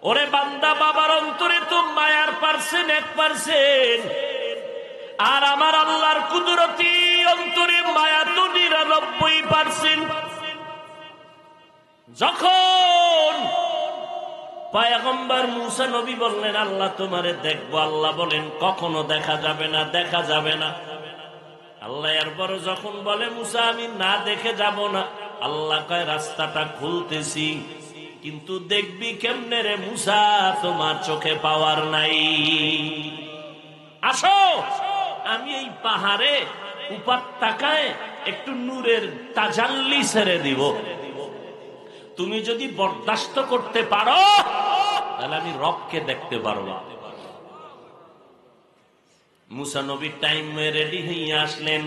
ওরে বান্দা, বাবার অন্তরে তো মায়ার পার্সেন্ট 1%, আর আমার আল্লাহর কুদরতি অন্তরে মায়া তো 99%। যখন পয়গম্বর মুসা নবী বললেন আল্লাহ তোমারে দেখবো, আল্লাহ বলেন কখনো দেখা যাবে না, দেখা যাবে না। আল্লাহ এরপর যখন বলে মুসা আমি না দেখে যাব না, আল্লাহ কয় রাস্তাটা খুলতেছি, কিন্তু দেখবি কেমনে রে মুসা, তোমার চোখে পাওয়ার নাই। আসো, আমি এই পাহাড়ে উপত্যকায় একটু নূরের তাজাল্লি ছেড়ে দিব। তুমি যদি বরদাস্ত করতে পারো, তাহলে আমি রবকে দেখতে পারবো। মুসা নবী টাইম রেডি হয়ে আসলেন।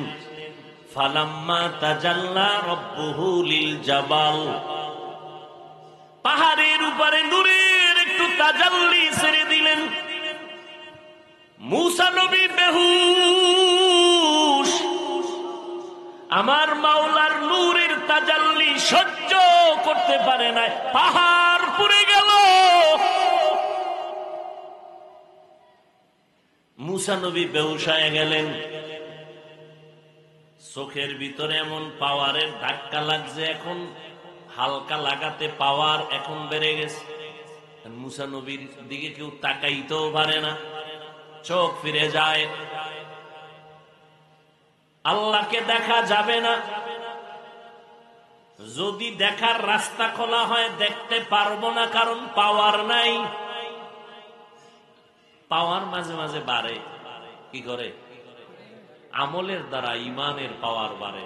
ফালাম্মা তাজাল্লা রব্বুহু লিল জাবাল, পাহাড়ের উপরে নূরের একটু তাজাল্লি ছেড়ে দিলেন। মুসা নবী বেহুশ, আমার মাওলার নূরের তাজাল্লি সহ্য করতে পারে না, পাহাড় পুড়ে গেল। মুসা নবী বেহুশ হয়ে গেলেন। চোখের ভিতরে এমন পাওয়ারের ধাক্কা লাগছে, এখন হালকা লাগাতে পাওয়ার এখন বেড়ে গেছে। মুসা নবীর দিকে কেউ তাকাইতেও পারে না, চোখ ফিরে যায়, আল্লাহকে দেখা যাবে না। যদি দেখার রাস্তা খোলা হয় দেখতে পারবো না, কারণ পাওয়ার নাই। পাওয়ার মাঝে মাঝে বাড়ে, কি করে? আমলের দ্বারা ইমানের পাওয়ার বাড়ে,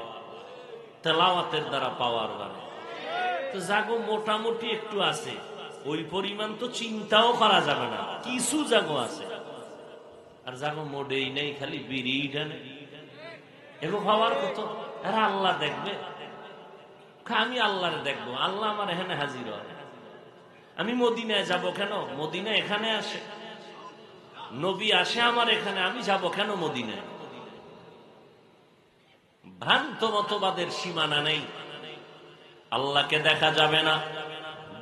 তেলাওয়াতের দ্বারা পাওয়ার বাড়ে। তো জাগো মোটামুটি একটু আছে, ওই পরিমাণ তো চিন্তাও করা যাবে না, কিছু জাগো আছে। আর জাগো মোডেই নেই, খালি বিড়ি টানে, এগো হওয়ার কত। আর আল্লাহ দেখবে, আমি আল্লাহরে দেখবো, আল্লাহ আমার এখানে হাজির হয়। আমি মদিনায় যাব কেন? মদিনা এখানে আসে, নবী আসে আমার এখানে, আমি যাব কেন মদিনায়? ভ্রান্ত মতবাদের সীমানা নেই। আল্লাহকে দেখা যাবে না,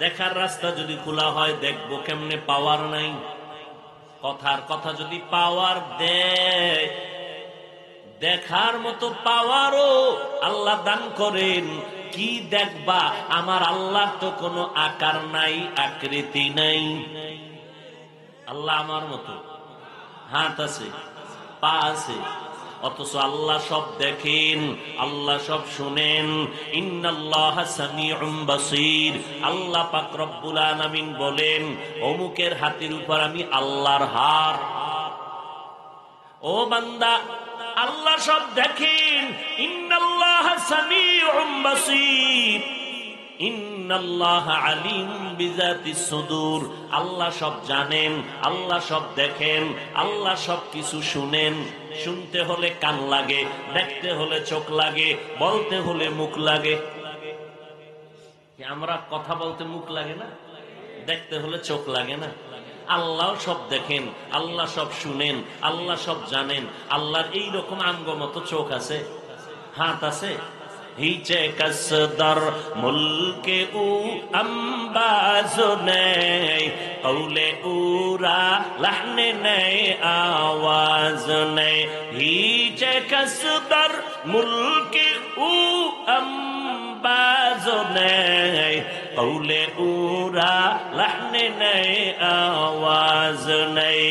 দেখার রাস্তা যদি খোলা হয় দেখবো কেমনে? পাওয়ার নাই। কথার কথা যদি পাওয়ার দেয়, দেখার মতো পাওয়ারও আল্লাহ দান করেন, কি দেখবা? আমার আল্লাহ তো কোনো আকার নাই, আকৃতি নাই। আল্লাহ আমার মতো হাত আছে, পা আছে, অথচ আল্লাহ সব দেখেন, আল্লাহ সব শুনেন। ইন্নাল্লাহা সামিউম বাসীর। আল্লাহ পাক রব্বুল আলামিন বলেন, অমুকের হাতের উপর আমি আল্লাহর হাত। ও বান্দা, আল্লাহ সব দেখেন। ইন্নাল্লাহা সামিউম বাসীর, ইন্নাল্লাহা আলিমুম বিযাতিস সুদূর। আল্লাহ সব জানেন, আল্লাহ সব দেখেন, আল্লাহ সব কিছু শুনেন। শুনতে হলে কান লাগে, দেখতে হলে চোখ লাগে, বলতে হলে মুখ লাগে। আমরা কথা বলতে মুখ লাগে না? দেখতে হলে চোখ লাগে না? আল্লাহ সব দেখেন, আল্লাহ সব শুনেন, আল্লাহ সব জানেন। আল্লাহর এইরকম আঙ্গমত চোখ আছে, হাত আছে। হিচে কসদর মুলকে উ আম্বাজ নেই, কৌলে উরা লহনে নেই, আওয়াজ নেই। হিচে কসদর মুলকে উ আম্বাজ নেই, কৌলে উরা লহনে নেই, আওয়াজ নেই।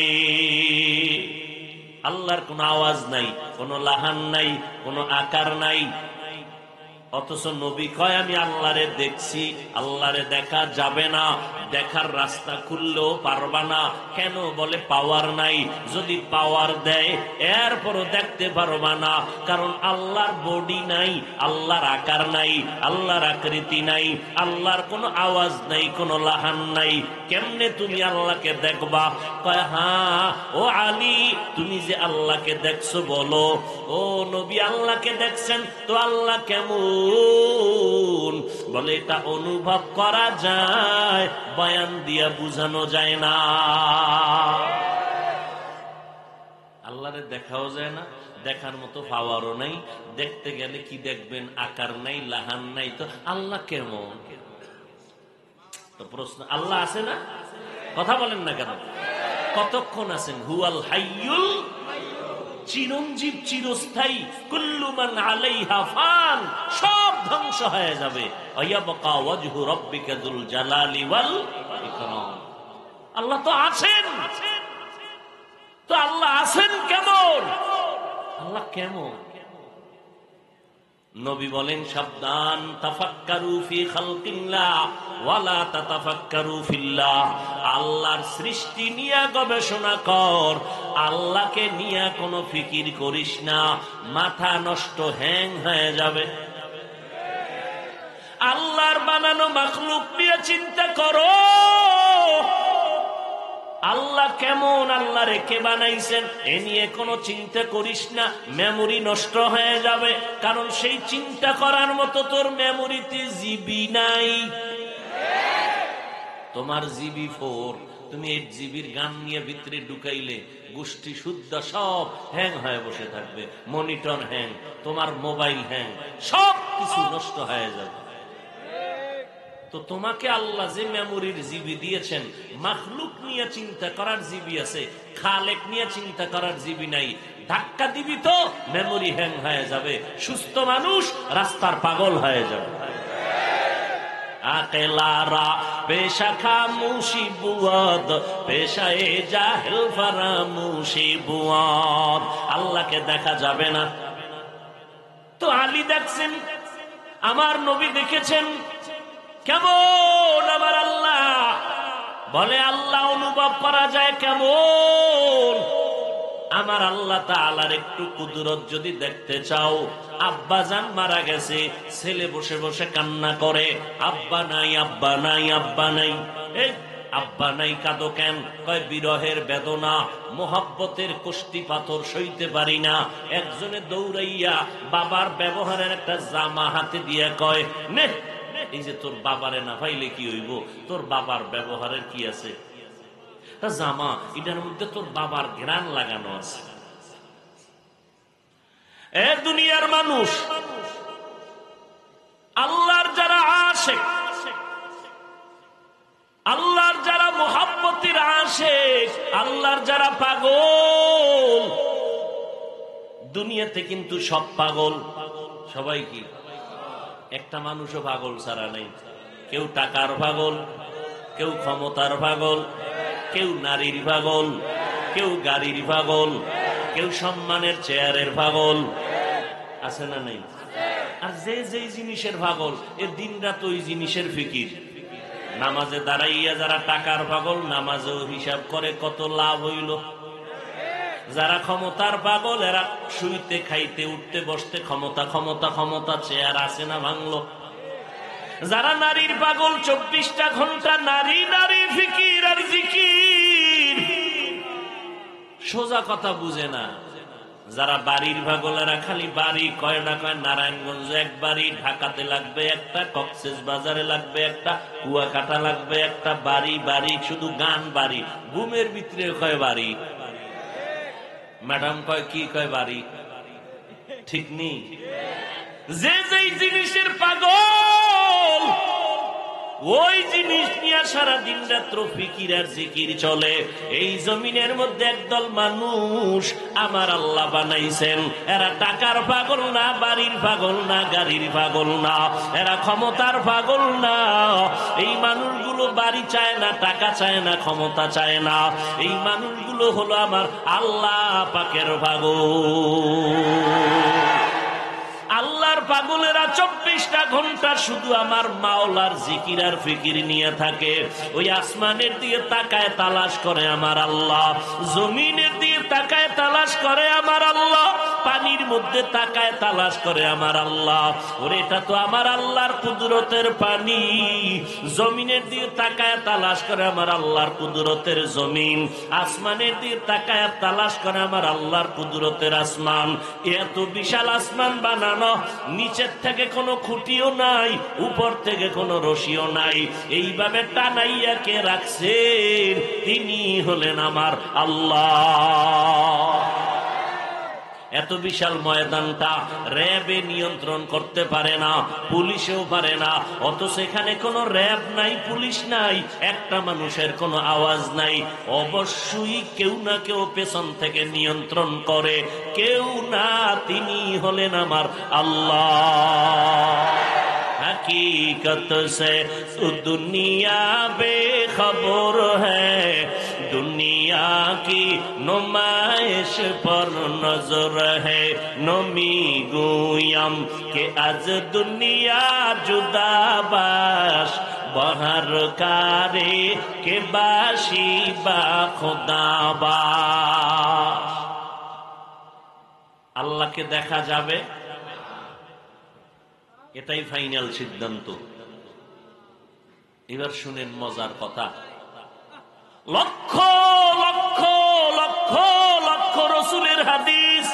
আল্লাহর কোনো আওয়াজ নাই, কোনো লাহান নাই, কোনো আকার নাই। অথচ নবী কয় আমি আল্লাহরে দেখছি। আল্লাহরে দেখা যাবে না, দেখার রাস্তা খুললেও পারবা না। কেন? বলে পাওয়ার নাই। যদি পাওয়ার দেয় এরপরও দেখতে পারবা না, কারণ আল্লাহর বডি নাই, আল্লাহর আকার নাই, আল্লাহর আকৃতি নাই, আল্লাহর কোনো আওয়াজ নাই, কোনো লাহান নাই। কেমনে তুমি আল্লাহকে দেখবা? কয় হ্যাঁ ও আলী, তুমি যে আল্লাহকে দেখছো বলো। ও নবী আল্লাহকে দেখছেন, তো আল্লাহ কেমন? বলে এটা অনুভব করা যায়, বয়ান দিয়া বুঝানো যায় না। আল্লাহরে দেখাও যায় না, দেখার মতো পাওয়ারও নাই। দেখতে গেলে কি দেখবেন? আকার নাই, লাহান নাই। তো আল্লাহ কেমন? তো প্রশ্ন, আল্লাহ আছে না? কথা বলেন না কেন? কতক্ষণ আছেন? হুয়াল হাইয়ুল, চিরঞ্জীব, চিরস্থায়ী। কুল্লু মান আলাইহা ফান, সব ধ্বংস হয়ে যাবে। ওয়ায়াবকা ওয়াজহু রাব্বিকা যুল জালালি ওয়াল ইকরাম। আল্লাহ তো আছেন। তো আল্লাহ আছেন কেমন? আল্লাহ কেমন? নবী বলেন সাবধান, তাফাক্কারু ফি খালকিল্লাহ ওয়ালা তাতাফাক্কারু ফিল্লাহ। আল্লাহর সৃষ্টি নিয়ে গবেষণা কর, আল্লাহকে নিয়ে কোনো ফিকির করিস না, মাথা নষ্ট, হ্যাং হয়ে যাবে। আল্লাহর বানানো মাখলুক নিয়ে চিন্তা করো, আল্লাহ কেমন, আল্লাহ রেখে বানাইছেন, এ নিয়ে কোনো চিন্তা করিস না, মেমোরি নষ্ট হয়ে যাবে। কারণ সেই চিন্তা করার মতো তোর মেমোরিতে জিবি নাই। তোমার জিবি 4, তুমি 8 জিবির গান নিয়ে ভিতরে ঢুকাইলে গোষ্ঠী শুদ্ধ সব হ্যাং হয়ে বসে থাকবে। মনিটর হ্যাং, তোমার মোবাইল হ্যাং, সব কিছু নষ্ট হয়ে যাবে। তো তোমাকে আল্লাহ যে মেমোরির জিবি দিয়েছেন, মাখলুক নিয়ে চিন্তা করার জিবি আছে, খালেক নিয়ে চিন্তা করার জিবি নাই। ধাক্কা দিবি তো মেমোরি হ্যাং হয়ে যাবে, সুস্থ মানুষ রাস্তার পাগল হয়ে যাবে। আকেলারা পেশা খামুশি বুয়াদ, পেশায়ে জাহেল ফারামুশি বুয়াদ। আল্লাহকে দেখা যাবে না তো আলী দেখছেন, আমার নবী দেখেছেন কেমন আমার আল্লাহ। বলে আল্লাহ অনুভব করা যায় কেমন? আমার আল্লাহ তাআলার একটু কুদরত যদি দেখতে চাও, আব্বা জান মারা গেছে, ছেলে বসে বসে কান্না করে, আব্বা নাই, আব্বা নাই, আব্বা নাই। এই আব্বা নাই কাঁদো কেন? কয় বিরহের বেদনা, মোহাব্বতের কষ্টি পাথর সইতে পারি না। একজনে দৌড়াইয়া বাবার ব্যবহারের একটা জামা হাতে দিয়ে কয়, নে এই যে তোর বাবারে না পাইলে কি হইব, তোর বাবার ব্যবহারের কি আছে, জামা এটার মধ্যে তোর বাবার ঘ্রাণ লাগানো আছে। এ দুনিয়ার মানুষ, আল্লাহর যারা আশিক, আল্লাহর যারা মুহাব্বতের আশিক, আল্লাহর যারা পাগল, দুনিয়াতে কিন্তু সব পাগল। সবাই কি? একটা মানুষও পাগল ছাড়া নেই। কেউ টাকার পাগল, কেউ ক্ষমতার পাগল, কেউ নারীর পাগল, কেউ গাড়ির পাগল, কেউ সম্মানের চেয়ারের পাগল। আছে না নেই? আর যে যে জিনিসের পাগল, এ দিন রাত ওই জিনিসের ফিকির। নামাজে দাঁড়াইয়া যারা টাকার পাগল, নামাজেও হিসাব করে কত লাভ হইল। যারা ক্ষমতার পাগল, এরা শুইতে খাইতে উঠতে বসতে ক্ষমতা ক্ষমতা ক্ষমতা, চেয়ার আছে না ভাঙলো। যারা নারীর পাগল, 24টা ঘন্টা নারী নারী ফিকির আর জিকির, সোজা কথা বুঝে না। যারা বাড়ির পাগল, এরা খালি বাড়ি কয় না কয়, নারায়ণগঞ্জ এক বাড়ি, ঢাকাতে লাগবে একটা, কক্সেস বাজারে লাগবে একটা, কুয়াকাটা লাগবে একটা, বাড়ি বাড়ি শুধু গান বাড়ি। ঘুমের ভিতরে কয় বাড়ি, ম্যাডাম কয় কি কয় বাড়ি, ঠিক নেই। যে যেই জিনিসের পাগল, ওই জিনিস নিয়ে সারা দিন রাত্র ফিকির আর জিকির চলে। এই জমিনের মধ্যে একদল মানুষ আমার আল্লাহ বানাইছেন, এরা টাকার পাগল না, বাড়ির পাগল না, গাড়ির পাগল না, এরা ক্ষমতার পাগল না। এই মানুষগুলো বাড়ি চায় না, টাকা চায় না, ক্ষমতা চায় না। এই মানুষগুলো হলো আমার আল্লাহ পাকের পাগল। আল্লাহর পাগলেরা 24টা ঘন্টা শুধু আমার মাওলার জিকির আর ফিকির নিয়ে থাকে। ওই আসমানের দিকে তাকায় তালাশ করে আমার আল্লাহ, জমিনের দিকে তাকায় তালাশ করে আমার আল্লাহ, পানির মধ্যে তাকায় তালাশ করে আমার আল্লাহ। ওরে এটা তো আমার আল্লাহর কুদরতের পানি। জমিনের দিকে তাকায় তালাশ করে আমার আল্লাহর কুদরতের জমিন, আসমানের দিকে তাকায় তালাশ করে আমার আল্লাহর কুদরতের আসমান। এত বিশাল আসমান বানানো, নিচের থেকে কোনো খুঁটিও নাই, উপর থেকে কোনো রশিও নাই, এইভাবে টানাইয়া কে রাখছেন? তিনি হলেন আমার আল্লাহ। এত বিশাল ময়দানটা র্যাবে নিয়ন্ত্রণ করতে পারে না, পুলিশেও পারে না। অথচ এখানে কোনো র্যাব নাই, পুলিশ নাই, একটা মানুষের কোনো আওয়াজ নাই। অবশ্যই কেউ না কেউ পেছন থেকে নিয়ন্ত্রণ করে, কেউ না, তিনি হলেন আমার আল্লাহ। हकीकत से तो दुनिया बेखबर है, दुनिया की नुमाइश पर नजर है। नमी गुयम के आज दुनिया जुदाबाश, बहर कारे के बाशी बा खुदाबाश। আল্লাহকে দেখা যাবে, এটাই ফাইনাল সিদ্ধান্ত। এবার শুনেন মজার কথা। লক্ষ লক্ষ লক্ষ লক্ষ রসুলের হাদিস,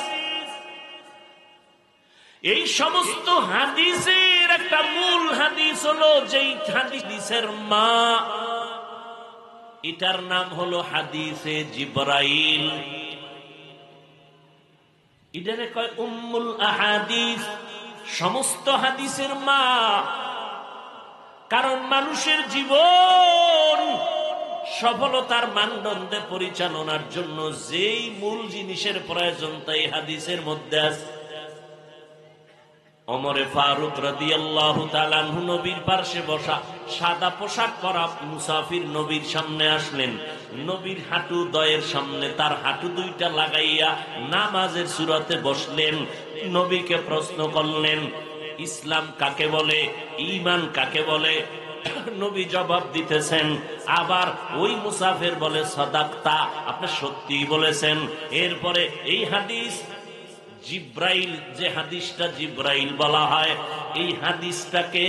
এই সমস্ত হাদিসের একটা মূল হাদিস হলো, যেই হাদিসের মা, এটার নাম হলো হাদিসে জিবরাইল। এটারে কয় উম্মুল আহাদিস, সমস্ত হাদিসের মা। কারণ মানুষের জীবন সফলতার মানদণ্ডে পরিচালনার জন্য যেই মূল জিনিসের প্রয়োজন তাই হাদিসের মধ্যে আছে। ওমরে ফারুক রাদিয়াল্লাহু তাআলা আনহু নবীর পাশে বসা, সাদা পোশাক পরা মুসাফির নবীর সামনে আসলেন। নবীর হাঁটু দয়ের সামনে তার হাঁটু দুইটা লাগাইয়া নামাজের সূরাতে বসলেন। নবীকে প্রশ্ন করলেন, ইসলাম কাকে বলে, ঈমান কাকে বলে? নবী জবাব দিতেছেন। আবার ওই মুসাফির বলে, সাদাকতা, আপনি সত্যিই বলেছেন। এরপরে এই হাদিস জিব্রাইল, যে হাদিসটা জিব্রাইল বলা হয়, এই হাদিসটাকে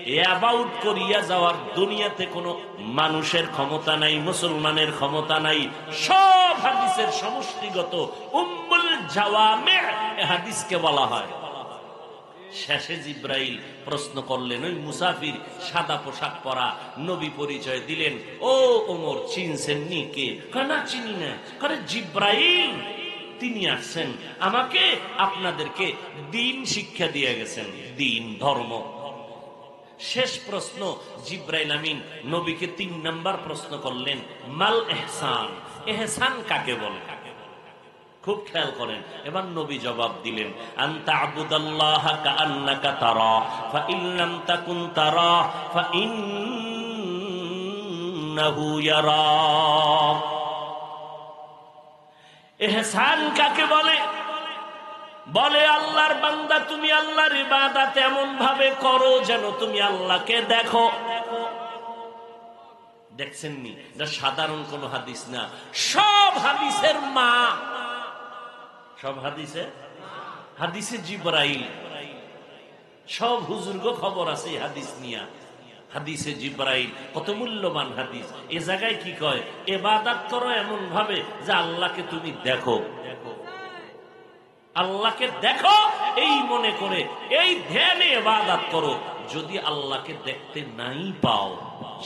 অ্যাবাউট করিয়া যাওয়ার দুনিয়াতে কোনো মানুষের ক্ষমতা নাই, মুসলমানের ক্ষমতা নাই। সব হাদিসের সমষ্টিগত উম্মুল জাওয়ামি হাদিসকে বলা হয়। শেষে জিব্রাইল প্রশ্ন করলেন, ওই মুসাফির সাদা পোশাক পরা নবী পরিচয় দিলেন। ও ওমর, চিনছেন নি? কে? না চিনি না। কারণ জিব্রাইল তিনি আসছেন আমাকে আপনাদেরকে দ্বীন শিক্ষা দিয়ে গেছেন, দ্বীন ধর্ম। শেষ প্রশ্ন জিব্রাইল আমিন নবীকে ৩ নাম্বার প্রশ্ন করলেন, মাল ইহসান, ইহসান কাকে বলে? খুব খেয়াল করেন। এবার নবী জবাব দিলেন, আনতা আবুদাল্লাহা কাআন্নাকা তারা ফা ইন লাম তাকুন তারা ফা ইন্নাহু ইয়ারাক। ইহসান কাকে বলে? বলে আল্লাহর বান্দা তুমি আল্লাহর ইবাদত এমন ভাবে করো যেন তুমি আল্লাহকে দেখো। দেখছেন নি? এটা সাধারণ কোন হাদিস না, সব হাদিসের মা, সব হাদিসে জিব্রাইল। সব হুজুরগো খবর আছে হাদিস নিয়া। হাদিসে জিব্রাইল কত মূল্যবান হাদিস। এ জায়গায় কি কয়? ইবাদত করো এমন ভাবে যে আল্লাহকে তুমি দেখো, আল্লাহকে দেখো এই মনে করে, এই ধ্যানে ইবাদত করো। যদি আল্লাহকে দেখতে নাই পাও,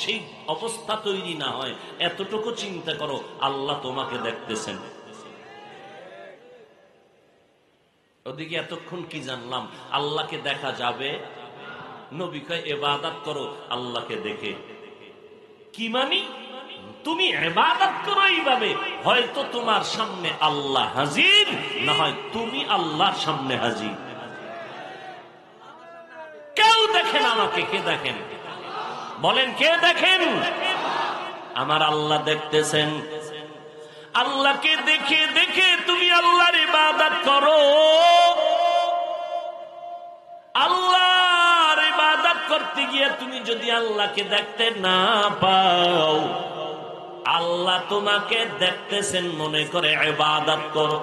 সেই অবস্থা তৈরি না হয়, এতটুকু চিন্তা করো আল্লাহ তোমাকে দেখতেছেন। ওদিকে এতক্ষণ কি জানলাম? আল্লাহকে দেখা যাবে। নবী কয় ইবাদত করো আল্লাহকে দেখে। কি মানি? তুমি ইবাদত করো এইভাবে, হয়তো তোমার সামনে আল্লাহ হাজির, না হয় তুমি আল্লাহর সামনে হাজির। কেউ দেখেন আমাকে? কে দেখেন? বলেন কে দেখেন? আমার আল্লাহ দেখতেছেন। আল্লাহকে দেখে দেখে তুমি আল্লাহর ইবাদত করো। আল্লাহর ইবাদত করতে গিয়ে তুমি যদি আল্লাহকে দেখতে না পাও, আল্লাহ তোমাকে দেখতেছেন মনে করে ইবাদত করো।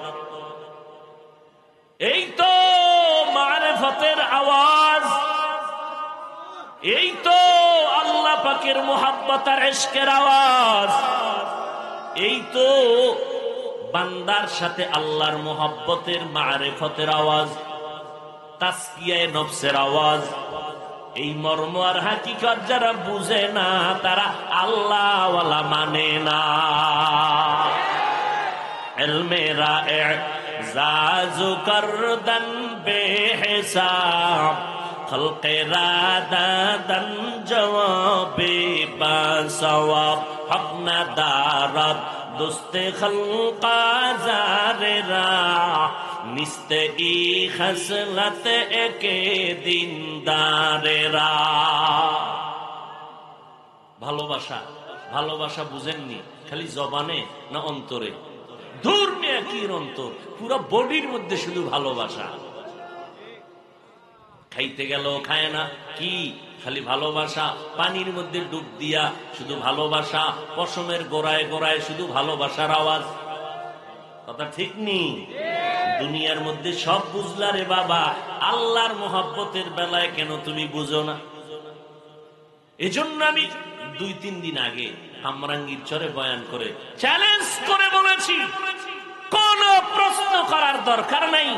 এই তো মারিফতের আওয়াজ, এই তো আল্লাহ পাকের মুহাব্বত আর ইশকের আওয়াজ, এই তো বান্দার সাথে আল্লাহর মুহাব্বতের মারিফতের আওয়াজ, তাসকিয়ায়ে নফসের আওয়াজ। এই মর্ম আর হাকিকত যারা বুঝে না তারা আল্লাহ ওয়ালা মানে না। ইলমে রায়ে জাজু করদন বেহিসাব, খলকে রাদাদন জওয়াবে বাসওয়াব, হক না দারাত দুস্তে খলকা জারেরা, নিস্তে ই খসলত একে দিনদারেরা। ভালোবাসা, ভালোবাসা বুঝেননি? খালি জবানে না অন্তরে? দূর নিয়ে কি অন্তর, পুরো বডির মধ্যে শুধু ভালোবাসা। খাইতে গেল খায় না, কি খালি ভালোবাসা। পানির মধ্যে ডুব দিয়া শুধু ভালোবাসা। পশমের গোড়ায় গোড়ায় শুধু ভালোবাসার আওয়াজ। কথা ঠিক নি? দুনিয়ার মধ্যে সব বুঝলা রে বাবা, আল্লাহর মোহাব্বতের বেলায় কেন তুমি বুঝো না? এজন্য আমি 2-3 দিন আগে কামরাঙ্গীর চরে বয়ান করে চ্যালেঞ্জ করে বলেছি, কোন প্রশ্ন করার দরকার নাই।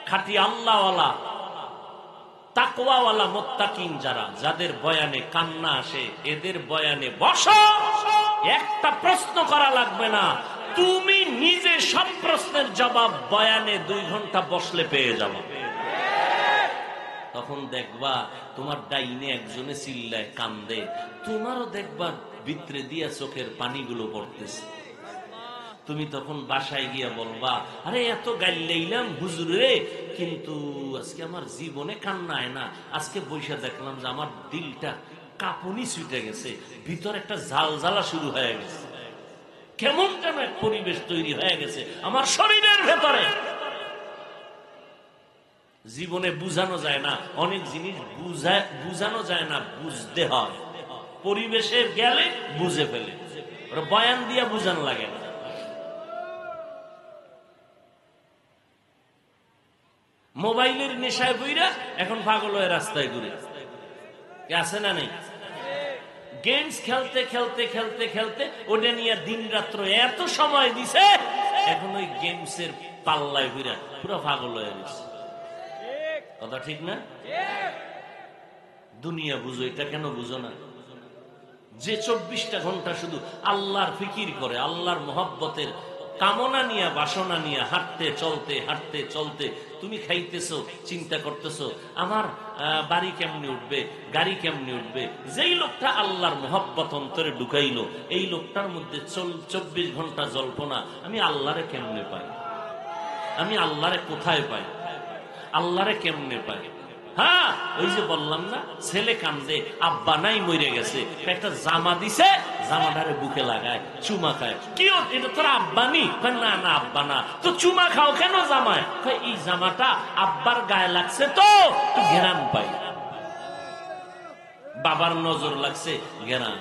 খাঁটি আল্লাহওয়ালা তাকওয়াওয়ালা মুত্তাকিন যারা, যাদের বয়ানে কান্না আসে, এদের বয়ানে বসো। একটা প্রশ্ন করা লাগবে না, তুমি নিজে সব প্রশ্নের জবাব বয়ানে 2 ঘন্টা বসলে পেয়ে যাবে। তখন দেখবা তোমার ডাইনে একজনে চিল্লায় কান্দে, তোমারও দেখবা ভিতরে দিয়া চোখের পানিগুলো পড়তেছে। তুমি তখন বাসায় গিয়া বলবা, আরে এত গাইলাম হুজুর রে, কিন্তু আজকে আমার জীবনে কান্নায় না। আজকে বৈশা দেখলাম যে আমার দিলটা কাঁপুনি ছুটে গেছে, ভিতর একটা জ্বালা শুরু হয়ে গেছে, কেমন যেন এক পরিবেশ তৈরি হয়ে গেছে আমার শরীরের ভেতরে। জীবনে বুঝানো যায় না, অনেক জিনিস বুঝানো যায় না, বুঝতে হয়। পরিবেশে গেলে বুঝে ফেলে, বয়ান দিয়া বুঝানো লাগে না। মোবাইলের নেশায় বইরা এখন পাগল হয়ে রাস্তায় ঘুরে আছে না নেই? গেমস খেলতে খেলতে খেলতে খেলতে ওটা নিয়ে দিন রাত্র এত সময় দিছে, এখন ওই গেমসের পাল্লায় ঘুরা পুরো পাগল হয়ে গেছে। কথা ঠিক না? দুনিয়া বুঝো, এটা কেন বুঝো না? যে 24টা ঘন্টা শুধু আল্লাহর ফিকির করে, আল্লাহর মহব্বতের কামনা নিয়ে, বাসনা নিয়ে হাঁটতে চলতে তুমি খাইতেছো, চিন্তা করতেছো আমার বাড়ি কেমনে উঠবে, গাড়ি কেমনে উঠবে। যেই লোকটা আল্লাহর মহব্বত অন্তরে ঢুকাইলো, এই লোকটার মধ্যে 24 ঘন্টা জল্পনা, আমি আল্লাহরে কেমনে পাই, আমি আল্লাহরে কোথায় পাই, আল্লাহরে কেমনে পাই। হ্যাঁ, ওই যে বললাম না, ছেলে কান্দে, আব্বা নাই মরে গেছে, একটা জামা দিছে, জামাটারে বুকে লাগায়, চুমা খায়। কি এটা তোর আব্বা নি? না না আব্বা না। তো চুমা খাও কেন জামায়? এই জামাটা আব্বার গায়ে লাগছে তো ঘেরান পাই, বাবার নজর লাগছে ঘেরান।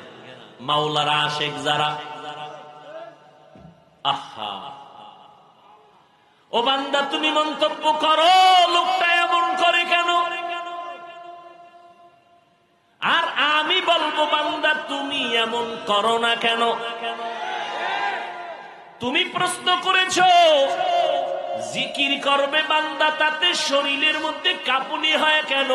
মাওলারা আশেক যারা, আহা ও বান্দা, তুমি মন্তব্য করো লোকটা এমন করে কেন, আর আমি বলবো বান্দা তুমি এমন করো না কেন। তুমি প্রশ্ন করেছো জিকির করবে বান্দা, তাতে শরীরের মধ্যে কাঁপুনি হয় কেন,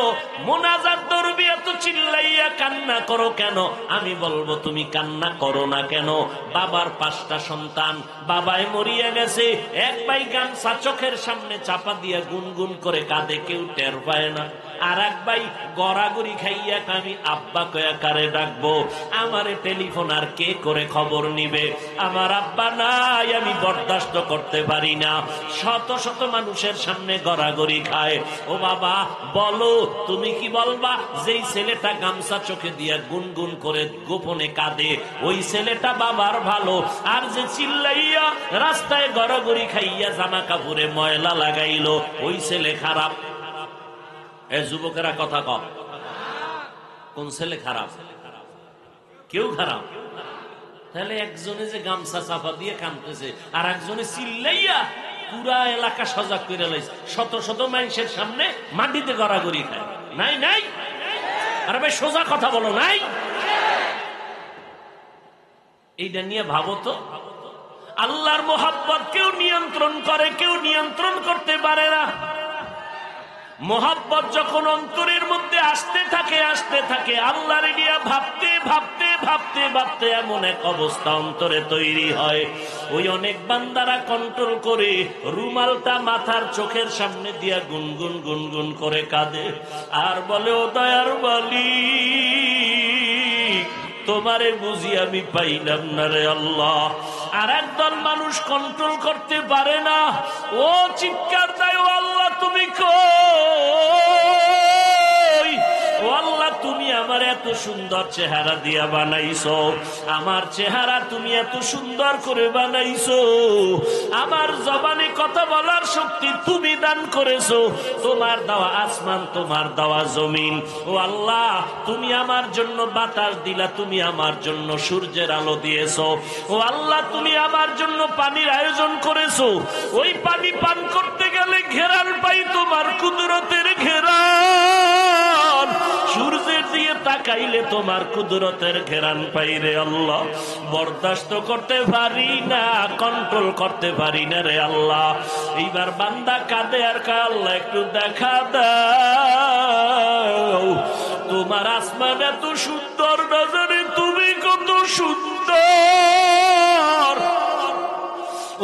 মোনাজাত ধরবি এত চিল্লাইয়া কান্না করো কেন। আমি বলবো তুমি কান্না করো না কেন। বাবার 5টা সন্তান, বাবায় মরিয়া গেছে, এক ভাই গামছা চোখের সামনে চাপা দিয়া গুনগুন করে কাঁদে, কেউ টের পায় না। আর এক ভাই গড়াগড়ি খাইয়া আমি আব্বা কয়া কারে ডাকবো, আমারে টেলিফোন আর কে করে খবর নিবে, আমার আব্বা নাই, আমি বরদাস্ত করতে পারি না। শত শত মানুষের সামনে গড়াগড়ি খায়। ও বাবা বলো, তুমি কি বলবা যেই ছেলেটা গামছা চোখে দিয়া গুনগুন করে গোপনে কাঁদে, ওই ছেলেটা বাবার ভালো, আর যে চিল্লাইয়া রাস্তায় গড়াগড়ি খাইয়া জামা কাপড়ে ময়লা লাগাইলো, ওই ছেলে খারাপ? এ যুবকেরা কথা কম, কোন ছেলে খারাপ? কেউ খারাপ? তাহলে একজনে যে গামছা চাপা দিয়ে কাঁদতেছে, আর একজনে চিল্লাইয়া পুরা এলাকা সজাগ করে লাইছে, শত শত মানুষের সামনে মাটিতে গড়াগড়ি খায়। নাই নাই, আরে ভাই সোজা কথা বলো, নাই? এইটা নিয়ে ভাবো তো। আল্লাহর মোহাব্বত কেউ নিয়ন্ত্রণ করে, কেউ নিয়ন্ত্রণ করতে পারে না। মোহাব্বত যখন অন্তরের মধ্যে আসতে থাকে আল্লাহর নিয়ে ভাবতে ভাবতে এমন এক অবস্থা অন্তরে তৈরি হয়, ওই অনেক বান্দারা কন্ট্রোল করে রুমালটা মাথার চোখের সামনে দিয়া গুনগুন গুনগুন করে কাঁদে, আর বলে ও দয়ার মালিক, তোমারে বুঝি আমি পাইলাম না রে আল্লাহ। আর একদল মানুষ কন্ট্রোল করতে পারে না, ও চিৎকার দেয়, ও আল্লাহ তুমি কই, ও আল্লাহ তুমি আমার এত সুন্দর চেহারা দিয়া বানাইছো, আমার চেহারা তুমি এত সুন্দর করে বানাইছো, আমার জবানে কথা বলার শক্তি তুমি দান করেছো, তোমার দেওয়া আসমান, তোমার দেওয়া জমিন, ও আল্লাহ তুমি আমার জন্য বাতাস দিলা, তুমি আমার জন্য সূর্যের আলো দিয়েছো, ও আল্লাহ তুমি আমার জন্য পানির আয়োজন করেছো, ওই পানি পান করতে গেলে ঘেরান পাই তোমার কুদরতের ঘেরান, সূর্যের দিয়ে তাকাইলে তোমার কুদরতের ঘেরান পাই রে আল্লাহ। বরদাস্ত করতে পারি না, কন্ট্রোল করতে পারি না রে আল্লাহ। এইবার বান্দা কাঁদে আর কয় আল্লাহ একটু দেখা দাও, তোমার আসমান এত সুন্দর নজরে, তুমি কত সুন্দর,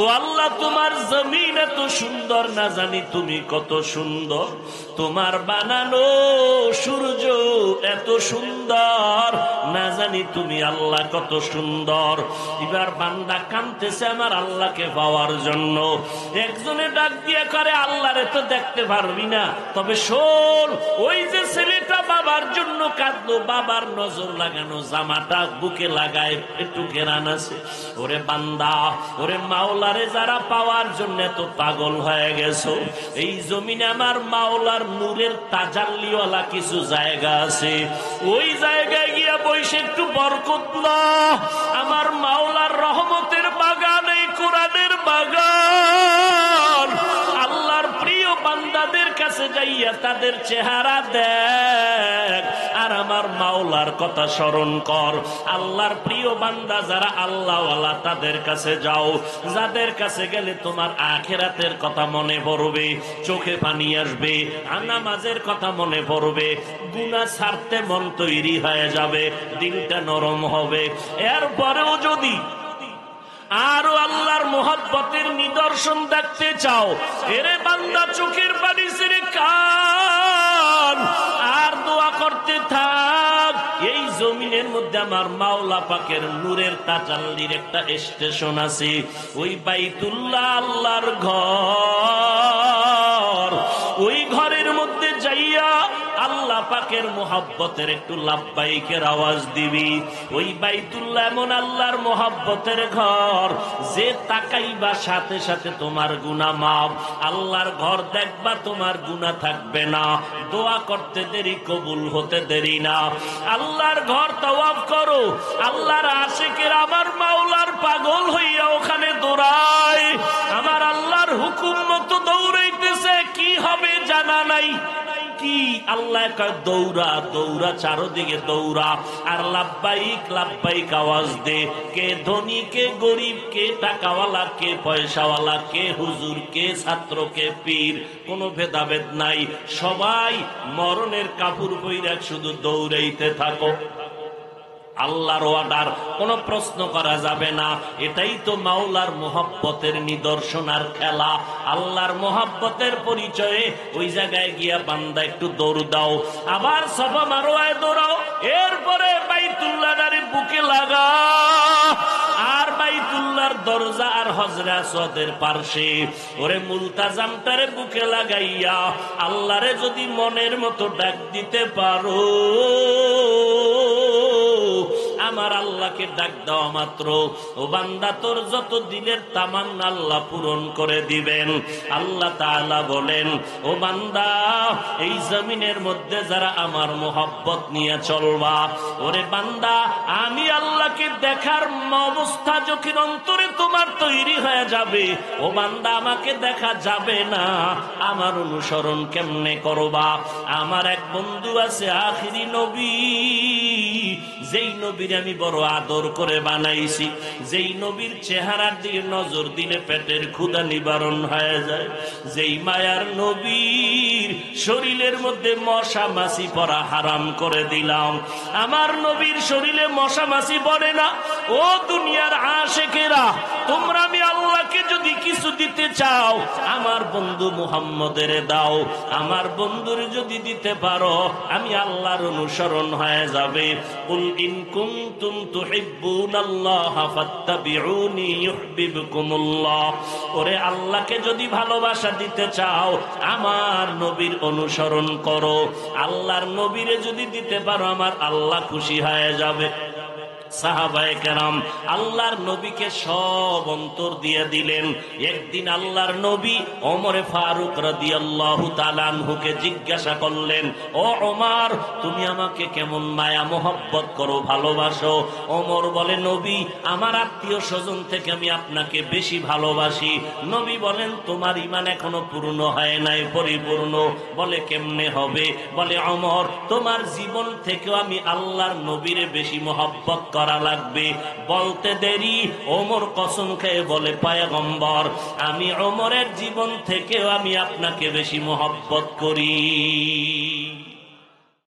ও আল্লাহ, তোমার জমিন এত সুন্দর, না জানি তুমি কত সুন্দর। তোমার বানানো সূর্য এত সুন্দর, না জানি তুমি আল্লাহ কত সুন্দর। এবার বান্দা কাঁদতেছে আমার আল্লাহকে পাওয়ার জন্য। একজনে ডাক দিয়ে করে, আল্লাহরে তো দেখতে পারবি না, তবে শোন, ওই যে ছেলেটা বাবার জন্য কাঁদলো, বাবার নজর লাগানো জামাটা বুকে লাগায় একটু ঘেরান আছে। ওরে বান্দা, ওরে মাওলারে যারা পাওয়ার জন্য এত পাগল হয়ে গেছো, এই জমিনে আমার মাওলার নূরের তাজাল্লিওয়ালা কিছু জায়গা আছে, ওই জায়গায় গিয়া বসে একটু বরকত নাও। আমার মাওলার রহমতের বাগান, এই কোরআনের বাগান। আল্লাহর প্রিয় বান্দাদের কাছে যাইয়া তাদের চেহারা দেখ, আর আমার মাওলার কথা স্মরণ কর। আল্লাহর প্রিয় বান্দা যারা আল্লাহওয়ালা, তাদের কাছে যাও, যাদের কাছে গেলে তোমার আখিরাতের কথা মনে পড়বে, চোখে পানি আসবে, নামাজের কথা মনে পড়বে, গুনাহ ছাড়তে মন তৈরি হয়ে যাবে, দিলটা নরম হবে। এরপরেও যদি আরো আল্লাহর মোহাব্বতের নিদর্শন দেখতে চাও, এরে বান্দা চোখের পানি ছেড়ে কান আর দোয়া করতে থাক। এই জমিনের মধ্যে আমার মাওলা পাকের নূরের তাজাল্লির একটা স্টেশন আছে, ওই বাইতুল্লাহ আল্লাহর ঘর। ওই ঘরের মধ্যে যাইয়া আল্লাহ পাকের মোহাব্বতের একটু লাব্বাইকের আওয়াজ দিবি। ওই বাইতুল্লাহ এমন আল্লাহর মোহাব্বতের ঘর, যে তাকাইবা সাথে সাথে তোমার গুনাহ মাফ। আল্লাহর ঘর দেখবা, তোমার গুনাহ থাকবে না, দোয়া করতে দেরি, কবুল হতে দেরি না। আল্লাহর ঘর তাওয়াফ করো, আল্লাহর আশিকের আমার মাওলার পাগল হইয়া ওখানে দৌড়ায়, আমার আল্লাহর হুকুম মতো দৌড়াইতেছে, কি হবে জানা নাই। কি আল্লাহ কয় দৌড়া, দৌড়া, চারদিকে দৌড়া, আর লাব্বাইক লাব্বাইক আওয়াজ দে। কে ধনী, কে গরিব, কে টাকাওয়ালা, কে পয়সাওয়ালা, কে হুজুর, কে ছাত্র, কে পীর, কোনো ভেদাভেদ নাই। সবাই মরণের কাপড় পইরা শুধু দৌড়াইতে থাকো। আল্লাহর অর্ডার, কোনো প্রশ্ন করা যাবে না। এটাই তো মাওলার মোহাব্বতের নিদর্শন আর খেলা। আল্লাহর মোহাব্বতের পরিচয়ে ওই জায়গায় গিয়া বান্দা একটু দৌড় দাও, আবার সাফা মারোয়ায় দৌড়াও, এরপরে বাইতুল্লাহর বুকে লাগা, আর বাইতুল্লাহর দরজা আর হজরে আসওয়াদের পার্শ্বে ওরে মুলতাজামটারে বুকে লাগাইয়া আল্লাহরে যদি মনের মতো ডাক দিতে পারো, আমার আল্লাহকে ডাক দেওয়া মাত্র ও বান্দা তোর যত দিলের তামান্না আল্লাহ পূরণ করে দিবেন। আল্লাহ তাআলা বলেন, ও বান্দা, এই জমিনের মধ্যে যারা আমার মোহাব্বত নিয়ে চলবা, ওরে বান্দা, আমি আল্লাহকে দেখার অবস্থা যখন অন্তরে তোমার তৈরি হয়ে যাবে, ও বান্দা, আমাকে দেখা যাবে না, আমার অনুসরণ কেমনে করবা? আমার এক বন্ধু আছে আখিরি নবী, যেই নবীর আমি বড় আদর করে বানাইছি, যেই নবীর চেহারার দিকে নজর দিলে পেটের ক্ষুধা নিবারণ হয়ে যায়, যেই মায়ার নবীর শরীরের মধ্যে মশা মাছি পড়া হারাম করে দিলাম। আমার নবীর শরীরে মশা মাছি পড়ে না। ও দুনিয়ার আশিকেরা, তোমরা আমি আল্লাহকে যদি কিছু দিতে চাও, আমার বন্ধু মুহাম্মদের দাও। আমার বন্ধুর যদি দিতে পারো, আমি আল্লাহর অনুসরণ হয়ে যাবে। কুল ইন কুনতুম তুহিব্বুনাল্লাহ ফাত্তাবিউনি ইউহিব্বুকুমুল্লাহ। ওরে আল্লাহকে যদি ভালোবাসা দিতে চাও, আমার নবীর অনুসরণ করো। আল্লাহর নবীরে যদি দিতে পারো, আমার আল্লাহ খুশি হয়ে যাবে। সাহাবায়ে কেরাম আল্লাহর নবীকে সব অন্তর দিয়ে দিলেন। একদিন আল্লাহর নবী ওমরে ফারুক রাদিয়াল্লাহু তাআলা আনহুকে জিজ্ঞাসা করলেন, ও ওমর, তুমি আমাকে কেমন মায়া মোহব্বত করো, ভালোবাসো? ওমর বলে, নবী, আমার আত্মীয় স্বজন থেকে আমি আপনাকে বেশি ভালোবাসি। নবী বলেন, তোমার ঈমান এখনো পূর্ণ হয় নাই, পরিপূর্ণ। বলে, কেমনে হবে? বলে, ওমর, তোমার জীবন থেকেও আমি আল্লাহর নবীরে বেশি মোহব্বত করা লাগবে। বলতে দেরি ওমর কসম খেয়ে বলে, পয়গম্বর, আমি ওমরের জীবন থেকেও আমি আপনাকে বেশি মোহব্বত করি।